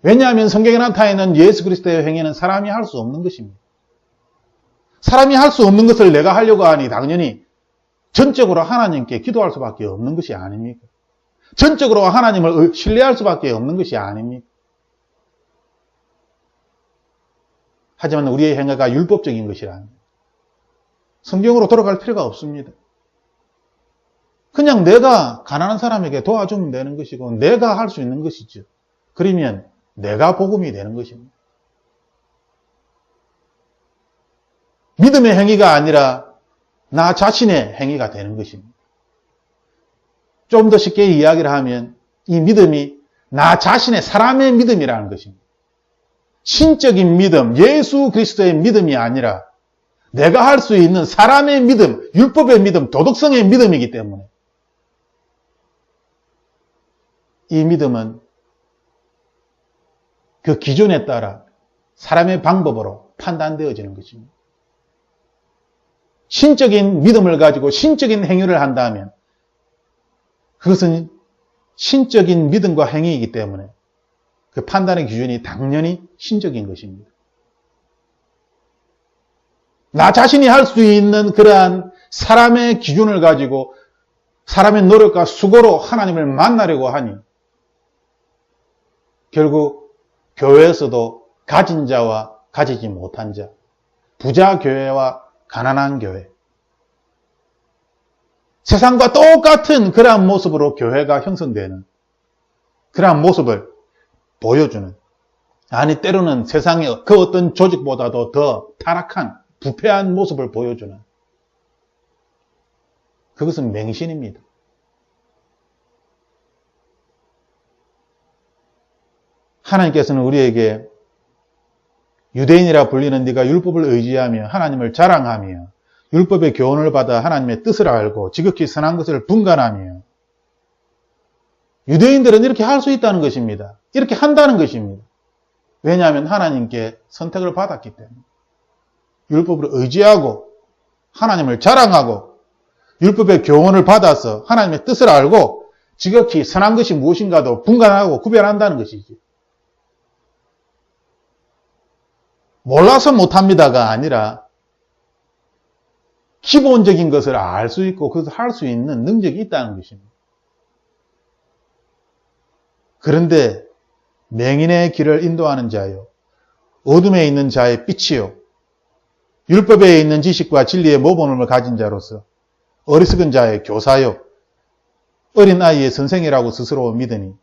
왜냐하면 성경에 나타나 있는 예수 그리스도의 행위는 사람이 할 수 없는 것입니다. 사람이 할 수 없는 것을 내가 하려고 하니 당연히 전적으로 하나님께 기도할 수밖에 없는 것이 아닙니까? 전적으로 하나님을 신뢰할 수밖에 없는 것이 아닙니까? 하지만 우리의 행위가 율법적인 것이라 성경으로 돌아갈 필요가 없습니다. 그냥 내가 가난한 사람에게 도와주면 되는 것이고 내가 할 수 있는 것이죠. 그러면 내가 복음이 되는 것입니다. 믿음의 행위가 아니라 나 자신의 행위가 되는 것입니다. 좀 더 쉽게 이야기를 하면 이 믿음이 나 자신의 사람의 믿음이라는 것입니다. 신적인 믿음, 예수 그리스도의 믿음이 아니라 내가 할 수 있는 사람의 믿음, 율법의 믿음, 도덕성의 믿음이기 때문에 이 믿음은 그 기준에 따라 사람의 방법으로 판단되어지는 것입니다. 신적인 믿음을 가지고 신적인 행위를 한다면 그것은 신적인 믿음과 행위이기 때문에 그 판단의 기준이 당연히 신적인 것입니다. 나 자신이 할 수 있는 그러한 사람의 기준을 가지고 사람의 노력과 수고로 하나님을 만나려고 하니 결국 교회에서도 가진 자와 가지지 못한 자, 부자 교회와 가난한 교회, 세상과 똑같은 그러한 모습으로 교회가 형성되는 그러한 모습을 보여주는, 아니 때로는 세상의 그 어떤 조직보다도 더 타락한 부패한 모습을 보여주는, 그것은 맹신입니다. 하나님께서는 우리에게 유대인이라 불리는 네가 율법을 의지하며 하나님을 자랑하며 율법의 교훈을 받아 하나님의 뜻을 알고 지극히 선한 것을 분간하며, 유대인들은 이렇게 할 수 있다는 것입니다. 이렇게 한다는 것입니다. 왜냐하면 하나님께 선택을 받았기 때문에. 율법을 의지하고 하나님을 자랑하고 율법의 교훈을 받아서 하나님의 뜻을 알고 지극히 선한 것이 무엇인가도 분간하고 구별한다는 것이지. 몰라서 못합니다가 아니라 기본적인 것을 알 수 있고 그것을 할 수 있는 능력이 있다는 것입니다. 그런데 맹인의 길을 인도하는 자요, 어둠에 있는 자의 빛이요, 율법에 있는 지식과 진리의 모범을 가진 자로서 어리석은 자의 교사요, 어린 아이의 선생이라고 스스로 믿으니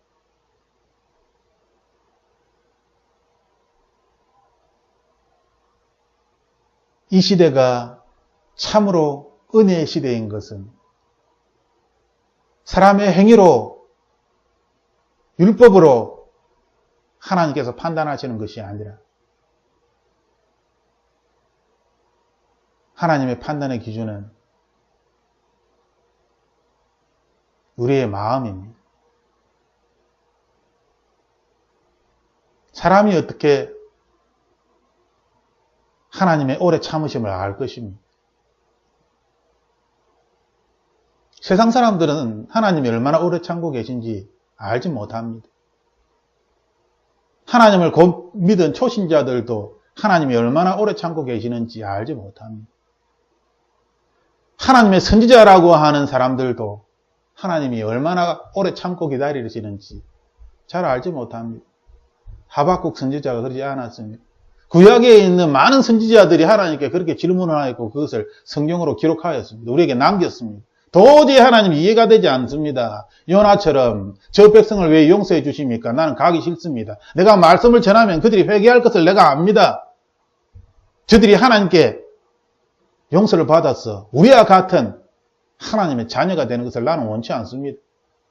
이 시대가 참으로 은혜의 시대인 것은 사람의 행위로, 율법으로 하나님께서 판단하시는 것이 아니라 하나님의 판단의 기준은 우리의 마음입니다. 사람이 어떻게 하나님의 오래 참으심을 알 것입니다. 세상 사람들은 하나님이 얼마나 오래 참고 계신지 알지 못합니다. 하나님을 곧 믿은 초신자들도 하나님이 얼마나 오래 참고 계시는지 알지 못합니다. 하나님의 선지자라고 하는 사람들도 하나님이 얼마나 오래 참고 기다리시는지 잘 알지 못합니다. 하박국 선지자가 그러지 않았습니까? 구약에 있는 많은 선지자들이 하나님께 그렇게 질문을 하였고 그것을 성경으로 기록하였습니다. 우리에게 남겼습니다. 도저히 하나님이 이해가 되지 않습니다. 요나처럼 저 백성을 왜 용서해 주십니까? 나는 가기 싫습니다. 내가 말씀을 전하면 그들이 회개할 것을 내가 압니다. 저들이 하나님께 용서를 받아서 우리와 같은 하나님의 자녀가 되는 것을 나는 원치 않습니다.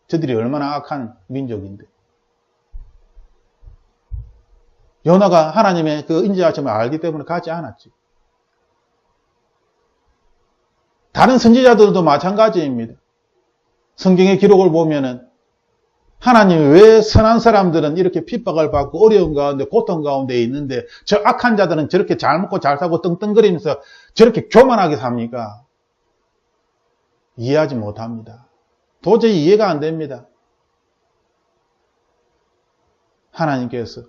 저들이 얼마나 악한 민족인데. 요나가 하나님의 그 인자하심을 알기 때문에 가지 않았지. 다른 선지자들도 마찬가지입니다. 성경의 기록을 보면은 하나님이 왜 선한 사람들은 이렇게 핍박을 받고 어려운 가운데 고통 가운데 있는데 저 악한 자들은 저렇게 잘 먹고 잘 사고 떵떵거리면서 저렇게 교만하게 삽니까? 이해하지 못합니다. 도저히 이해가 안 됩니다. 하나님께서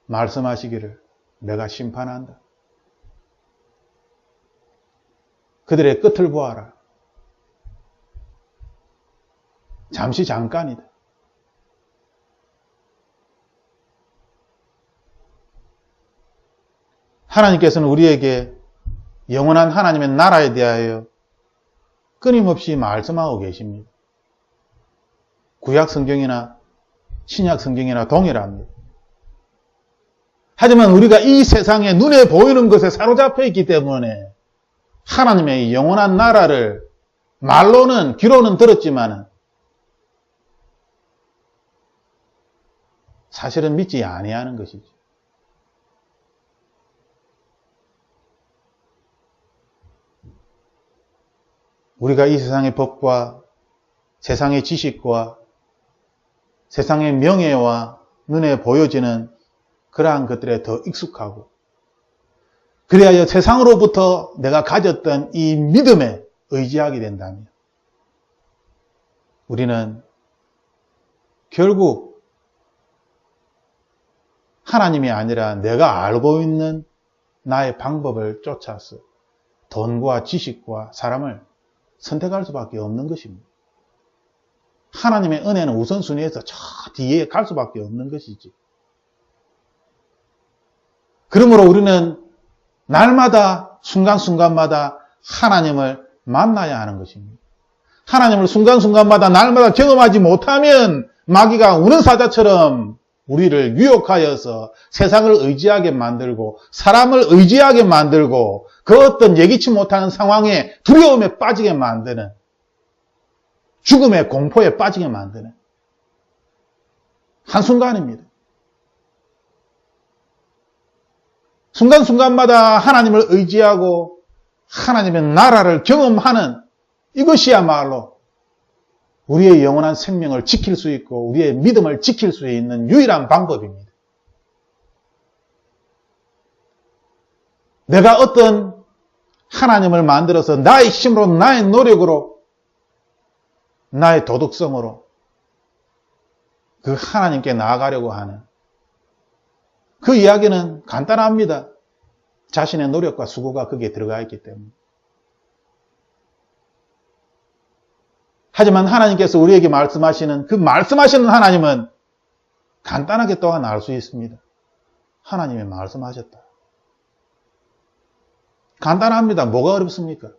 말씀하시기를 내가 심판한다. 그들의 끝을 보아라. 잠시 잠깐이다. 하나님께서는 우리에게 영원한 하나님의 나라에 대하여 끊임없이 말씀하고 계십니다. 구약 성경이나 신약 성경이나 동일합니다. 하지만 우리가 이 세상에 눈에 보이는 것에 사로잡혀 있기 때문에 하나님의 영원한 나라를 말로는 귀로는 들었지만 사실은 믿지 아니하는 것이죠. 우리가 이 세상의 법과 세상의 지식과 세상의 명예와 눈에 보여지는 그러한 것들에 더 익숙하고 그래야 세상으로부터 내가 가졌던 이 믿음에 의지하게 된다면 우리는 결국 하나님이 아니라 내가 알고 있는 나의 방법을 쫓아서 돈과 지식과 사람을 선택할 수밖에 없는 것입니다. 하나님의 은혜는 우선순위에서 저 뒤에 갈 수밖에 없는 것이지. 그러므로 우리는 날마다 순간순간마다 하나님을 만나야 하는 것입니다. 하나님을 순간순간마다 날마다 경험하지 못하면 마귀가 우는 사자처럼 우리를 유혹하여서 세상을 의지하게 만들고 사람을 의지하게 만들고 그 어떤 예기치 못하는 상황에 두려움에 빠지게 만드는 죽음의 공포에 빠지게 만드는 한순간입니다. 순간순간마다 하나님을 의지하고 하나님의 나라를 경험하는 이것이야말로 우리의 영원한 생명을 지킬 수 있고 우리의 믿음을 지킬 수 있는 유일한 방법입니다. 내가 어떤 하나님을 만들어서 나의 힘으로 나의 노력으로 나의 도덕성으로 그 하나님께 나아가려고 하는 그 이야기는 간단합니다. 자신의 노력과 수고가 거기에 들어가 있기 때문에. 하지만 하나님께서 우리에게 말씀하시는 그 말씀하시는 하나님은 간단하게 또한 알 수 있습니다. 하나님이 말씀하셨다. 간단합니다. 뭐가 어렵습니까?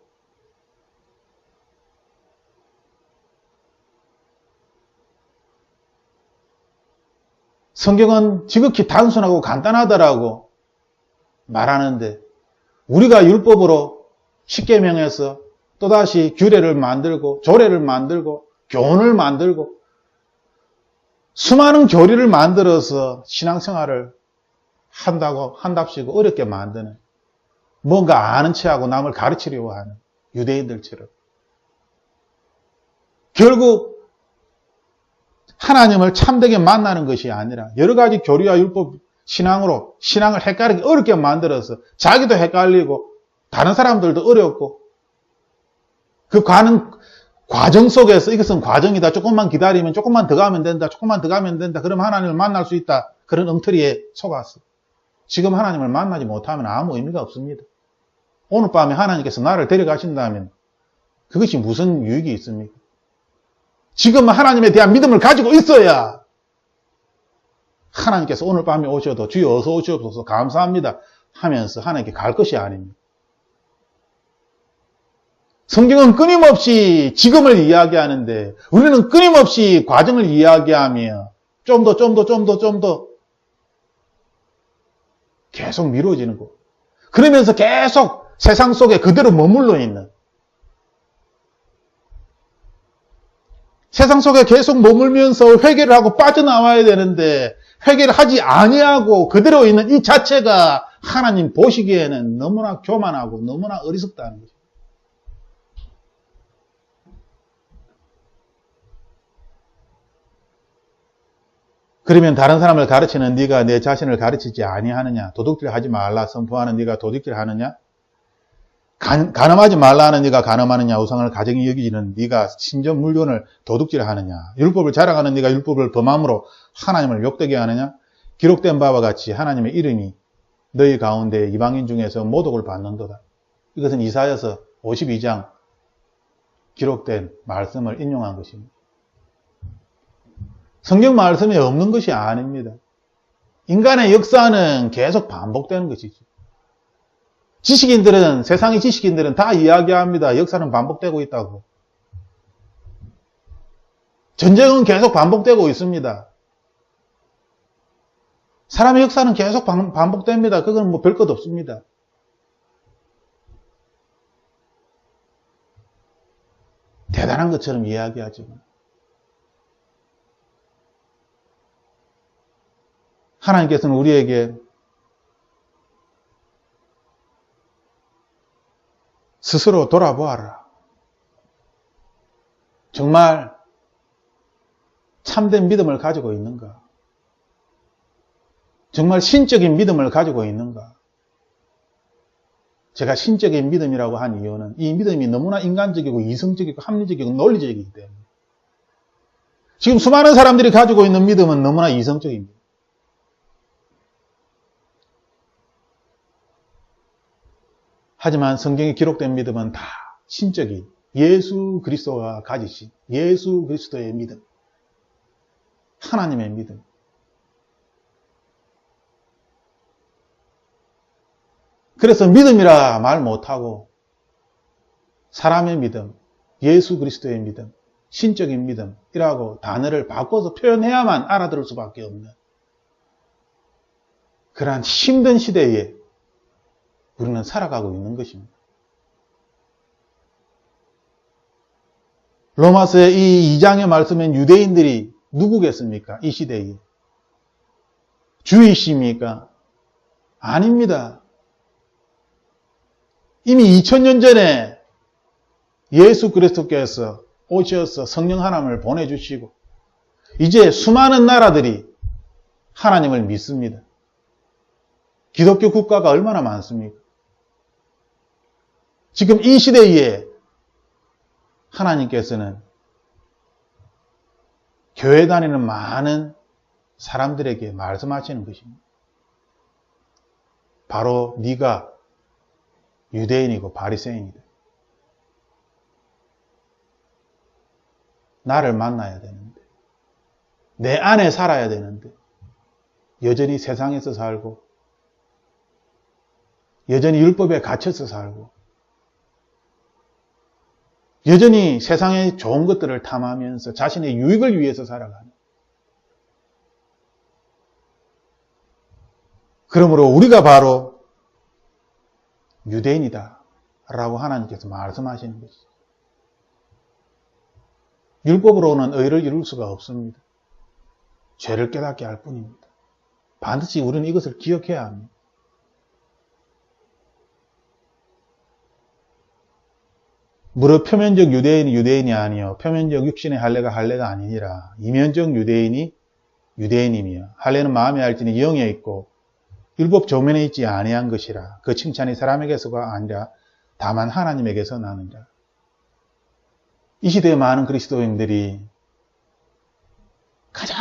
성경은 지극히 단순하고 간단하다라고 말하는데 우리가 율법으로 십계명에서 또다시 규례를 만들고 조례를 만들고 교훈을 만들고 수많은 교리를 만들어서 신앙생활을 한답시고 어렵게 만드는 뭔가 아는 체하고 남을 가르치려고 하는 유대인들처럼 결국 하나님을 참되게 만나는 것이 아니라 여러 가지 교리와 율법 신앙으로 신앙을 헷갈리게 어렵게 만들어서 자기도 헷갈리고 다른 사람들도 어렵고 그 가는 과정 속에서 이것은 과정이다. 조금만 기다리면 조금만 더 가면 된다. 조금만 더 가면 된다. 그럼 하나님을 만날 수 있다. 그런 엉터리에 속았어. 지금 하나님을 만나지 못하면 아무 의미가 없습니다. 오늘 밤에 하나님께서 나를 데려가신다면 그것이 무슨 유익이 있습니까? 지금 하나님에 대한 믿음을 가지고 있어야 하나님께서 오늘 밤에 오셔도 주여 어서 오시옵소서 감사합니다 하면서 하나님께 갈 것이 아닙니다. 성경은 끊임없이 지금을 이야기하는데 우리는 끊임없이 과정을 이야기하며 좀 더 계속 미뤄지는 거. 그러면서 계속 세상 속에 그대로 머물러 있는 세상 속에 계속 머물면서 회개를 하고 빠져나와야 되는데 회개를 하지 아니하고 그대로 있는 이 자체가 하나님 보시기에는 너무나 교만하고 너무나 어리석다는 거죠. 그러면 다른 사람을 가르치는 네가 내 자신을 가르치지 아니하느냐? 도둑질 하지 말라 선포하는 네가 도둑질 하느냐? 간음하지 말라 하는 네가 간음하느냐? 우상을 가정히 여기는 네가 신전 물건을 도둑질 하느냐? 율법을 자랑하는 네가 율법을 범함으로 하나님을 욕되게 하느냐? 기록된 바와 같이 하나님의 이름이 너희 가운데 이방인 중에서 모독을 받는도다. 이것은 이사야서 52장 기록된 말씀을 인용한 것입니다. 성경 말씀에 없는 것이 아닙니다. 인간의 역사는 계속 반복되는 것이죠. 지식인들은, 세상의 지식인들은 다 이야기합니다. 역사는 반복되고 있다고. 전쟁은 계속 반복되고 있습니다. 사람의 역사는 계속 반복됩니다. 그건 뭐 별 것 없습니다. 대단한 것처럼 이야기하지만 하나님께서는 우리에게 스스로 돌아보아라. 정말 참된 믿음을 가지고 있는가? 정말 신적인 믿음을 가지고 있는가? 제가 신적인 믿음이라고 한 이유는 이 믿음이 너무나 인간적이고 이성적이고 합리적이고 논리적이기 때문에. 지금 수많은 사람들이 가지고 있는 믿음은 너무나 이성적입니다. 하지만 성경에 기록된 믿음은 다 신적인 예수 그리스도가 가지신 예수 그리스도의 믿음, 하나님의 믿음. 그래서 믿음이라 말 못하고 사람의 믿음, 예수 그리스도의 믿음, 신적인 믿음이라고 단어를 바꿔서 표현해야만 알아들을 수밖에 없는 그러한 힘든 시대에 우리는 살아가고 있는 것입니다. 로마서의 이 2장의 말씀엔 유대인들이 누구겠습니까? 이 시대에. 주이십니까? 아닙니다. 이미 2000년 전에 예수 그리스도께서 오셔서 성령 하나님을 보내주시고 이제 수많은 나라들이 하나님을 믿습니다. 기독교 국가가 얼마나 많습니까? 지금 이 시대에 하나님께서는 교회 다니는 많은 사람들에게 말씀하시는 것입니다. 바로 네가 유대인이고 바리새인이다. 나를 만나야 되는데, 내 안에 살아야 되는데 여전히 세상에서 살고 여전히 율법에 갇혀서 살고 여전히 세상의 좋은 것들을 탐하면서 자신의 유익을 위해서 살아가는. 그러므로 우리가 바로 유대인이다 라고 하나님께서 말씀하시는 것이죠. 율법으로는 의를 이룰 수가 없습니다. 죄를 깨닫게 할 뿐입니다. 반드시 우리는 이것을 기억해야 합니다. 무릇 표면적 유대인이 유대인이 아니요 표면적 육신의 할례가 할례가 아니니라. 이면적 유대인이 유대인이며 할례는 마음에 할지니 영에 있고 율법 조면에 있지 아니한 것이라. 그 칭찬이 사람에게서가 아니라 다만 하나님에게서 나느니라. 이 시대의 많은 그리스도인들이 가장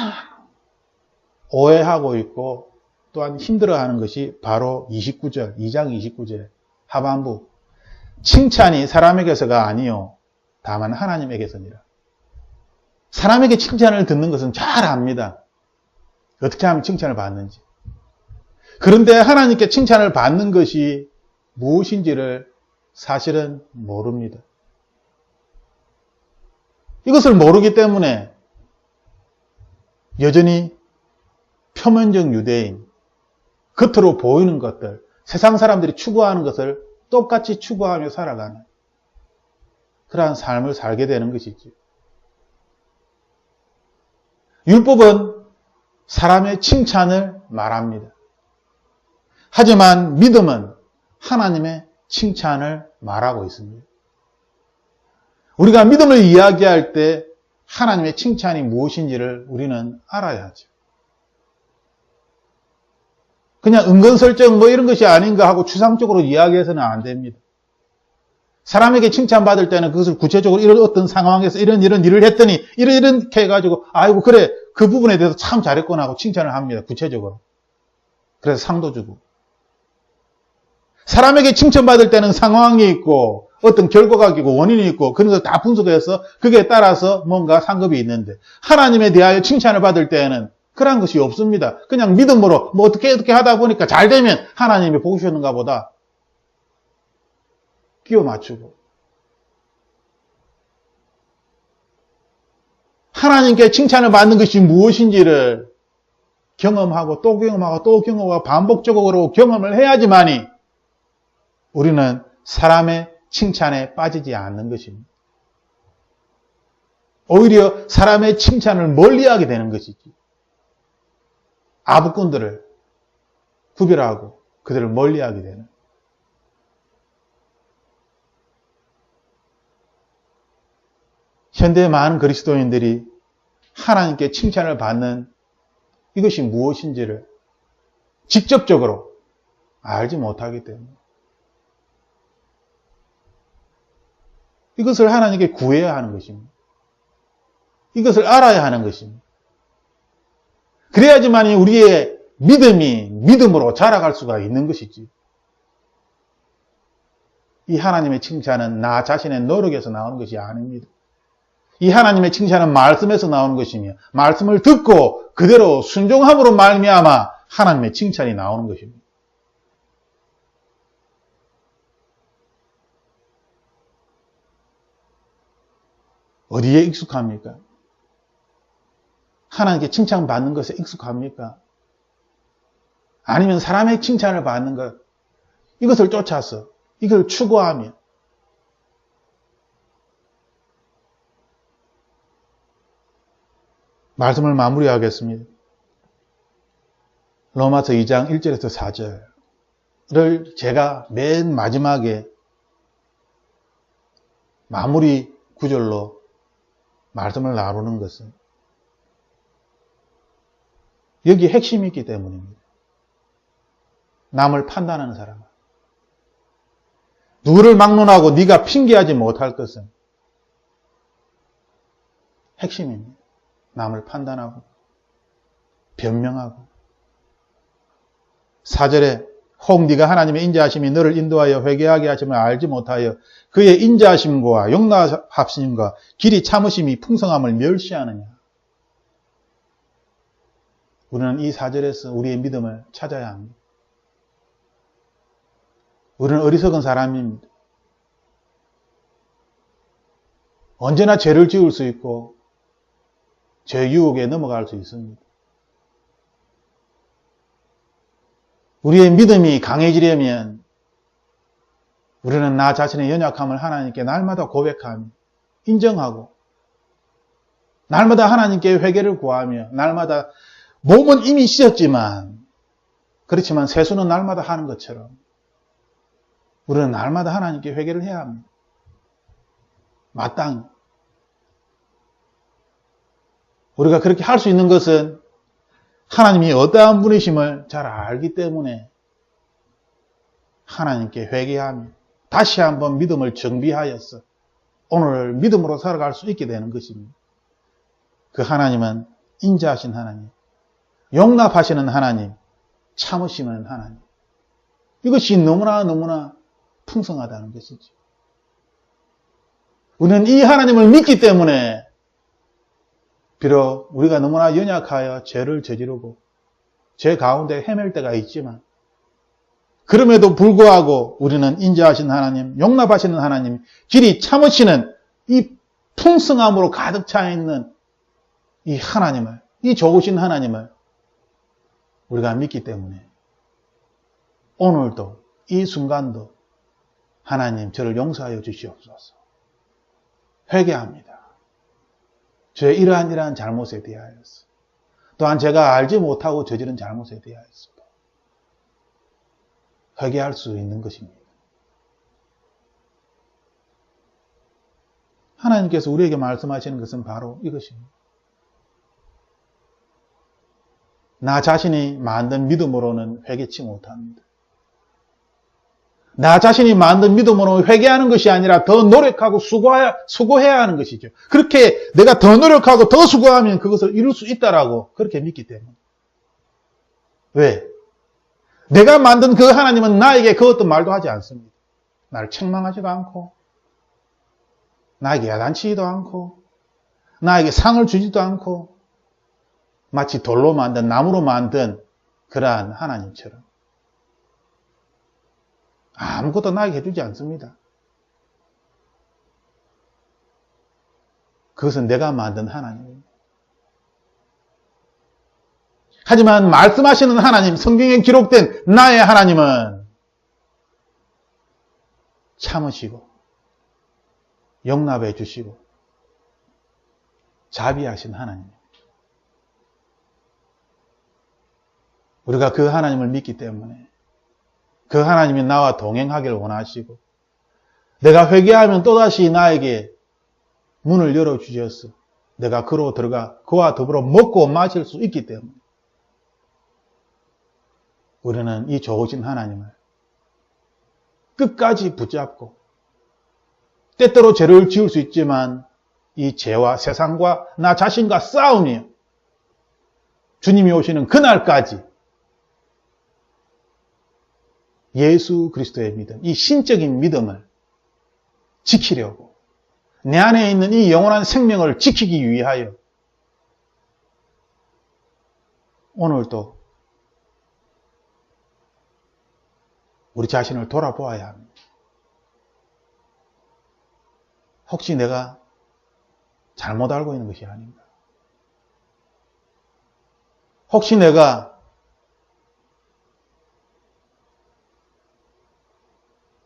오해하고 있고 또한 힘들어하는 것이 바로 29절, 2장 29절 하반부. 칭찬이 사람에게서가 아니요 다만 하나님에게서니라. 사람에게 칭찬을 듣는 것은 잘 압니다. 어떻게 하면 칭찬을 받는지. 그런데 하나님께 칭찬을 받는 것이 무엇인지를 사실은 모릅니다. 이것을 모르기 때문에 여전히 표면적 유대인, 겉으로 보이는 것들, 세상 사람들이 추구하는 것을 똑같이 추구하며 살아가는 그러한 삶을 살게 되는 것이지. 율법은 사람의 칭찬을 말합니다. 하지만 믿음은 하나님의 칭찬을 말하고 있습니다. 우리가 믿음을 이야기할 때 하나님의 칭찬이 무엇인지를 우리는 알아야 하죠. 그냥 은근슬쩍 뭐 이런 것이 아닌가 하고 추상적으로 이야기해서는 안 됩니다. 사람에게 칭찬받을 때는 그것을 구체적으로 이런 어떤 상황에서 이런 일을 했더니 이렇게 해가지고 아이고 그래 그 부분에 대해서 참 잘했구나 하고 칭찬을 합니다. 구체적으로. 그래서 상도 주고. 사람에게 칭찬받을 때는 상황이 있고 어떤 결과가 있고 원인이 있고 그런 걸 다 분석해서 거기에 따라서 뭔가 상급이 있는데 하나님에 대하여 칭찬을 받을 때에는 그런 것이 없습니다. 그냥 믿음으로 뭐 어떻게 하다 보니까 잘 되면 하나님이 보고 주셨는가 보다 끼워 맞추고 하나님께 칭찬을 받는 것이 무엇인지를 경험하고 또 경험하고 또 경험하고 반복적으로 경험을 해야지만이 우리는 사람의 칭찬에 빠지지 않는 것입니다. 오히려 사람의 칭찬을 멀리하게 되는 것이지. 아부꾼들을 구별하고 그들을 멀리하게 되는. 현대의 많은 그리스도인들이 하나님께 칭찬을 받는 이것이 무엇인지를 직접적으로 알지 못하기 때문에 이것을 하나님께 구해야 하는 것입니다. 이것을 알아야 하는 것입니다. 그래야지만 우리의 믿음이 믿음으로 자라갈 수가 있는 것이지. 이 하나님의 칭찬은 나 자신의 노력에서 나오는 것이 아닙니다. 이 하나님의 칭찬은 말씀에서 나오는 것이며 말씀을 듣고 그대로 순종함으로 말미암아 하나님의 칭찬이 나오는 것입니다. 어디에 익숙합니까? 하나님께 칭찬받는 것에 익숙합니까? 아니면 사람의 칭찬을 받는 것, 이것을 쫓아서 이걸 추구하며 말씀을 마무리하겠습니다. 로마서 2장 1절에서 4절을 제가 맨 마지막에 마무리 구절로 말씀을 나누는 것은 여기 핵심이 있기 때문입니다. 남을 판단하는 사람, 누구를 막론하고 네가 핑계하지 못할 것은 핵심입니다. 남을 판단하고 변명하고 4절에 혹 네가 하나님의 인자하심이 너를 인도하여 회개하게 하심을 알지 못하여 그의 인자하심과 용납하심과 길이 참으심이 풍성함을 멸시하느냐. 우리는 이 4절에서 우리의 믿음을 찾아야 합니다. 우리는 어리석은 사람입니다. 언제나 죄를 지을 수 있고 죄 유혹에 넘어갈 수 있습니다. 우리의 믿음이 강해지려면 우리는 나 자신의 연약함을 하나님께 날마다 고백하며 인정하고 날마다 하나님께 회개를 구하며 날마다 몸은 이미 씻었지만 그렇지만 세수는 날마다 하는 것처럼 우리는 날마다 하나님께 회개를 해야 합니다. 마땅히. 우리가 그렇게 할 수 있는 것은 하나님이 어떠한 분이심을 잘 알기 때문에 하나님께 회개하며 다시 한번 믿음을 정비하여서 오늘 믿음으로 살아갈 수 있게 되는 것입니다. 그 하나님은 인자하신 하나님, 용납하시는 하나님, 참으시는 하나님. 이것이 너무나 풍성하다는 것이죠. 우리는 이 하나님을 믿기 때문에 비록 우리가 너무나 연약하여 죄를 저지르고 죄 가운데 헤맬 때가 있지만 그럼에도 불구하고 우리는 인자하신 하나님, 용납하시는 하나님, 길이 참으시는 이 풍성함으로 가득 차 있는 이 하나님을, 이 좋으신 하나님을 우리가 믿기 때문에 오늘도 이 순간도 하나님 저를 용서하여 주시옵소서. 회개합니다. 저의 이러한 잘못에 대하여서 또한 제가 알지 못하고 저지른 잘못에 대하여서도 회개할 수 있는 것입니다. 하나님께서 우리에게 말씀하시는 것은 바로 이것입니다. 나 자신이 만든 믿음으로는 회개치 못합니다. 나 자신이 만든 믿음으로 회개하는 것이 아니라 더 노력하고 수고해야 하는 것이죠. 그렇게 내가 더 노력하고 더 수고하면 그것을 이룰 수 있다라고 그렇게 믿기 때문에. 왜? 내가 만든 그 하나님은 나에게 그 어떤 말도 하지 않습니다. 나를 책망하지도 않고 나에게 야단치지도 않고 나에게 상을 주지도 않고 마치 돌로 만든 나무로 만든 그러한 하나님처럼 아무것도 나에게 해주지 않습니다. 그것은 내가 만든 하나님입니다. 하지만 말씀하시는 하나님, 성경에 기록된 나의 하나님은 참으시고 용납해 주시고 자비하신 하나님입니다. 우리가 그 하나님을 믿기 때문에 그 하나님이 나와 동행하기를 원하시고 내가 회개하면 또다시 나에게 문을 열어주셔서 내가 그로 들어가 그와 더불어 먹고 마실 수 있기 때문에 우리는 이 좋으신 하나님을 끝까지 붙잡고 때때로 죄를 지을 수 있지만 이 죄와 세상과 나 자신과 싸움이에요. 주님이 오시는 그날까지 예수 그리스도의 믿음, 이 신적인 믿음을 지키려고 내 안에 있는 이 영원한 생명을 지키기 위하여 오늘도 우리 자신을 돌아보아야 합니다. 혹시 내가 잘못 알고 있는 것이 아닌가? 혹시 내가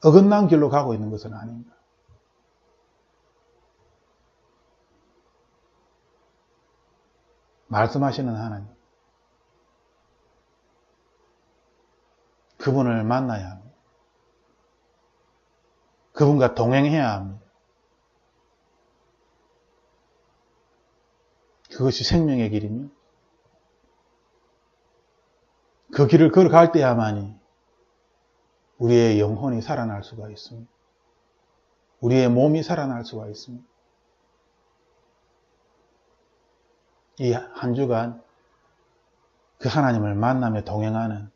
어긋난 길로 가고 있는 것은 아닌가? 말씀하시는 하나님, 그분을 만나야 합니다. 그분과 동행해야 합니다. 그것이 생명의 길이며 그 길을 걸어갈 때야만이 우리의 영혼이 살아날 수가 있습니다. 우리의 몸이 살아날 수가 있습니다. 이 한 주간 그 하나님을 만나며 동행하는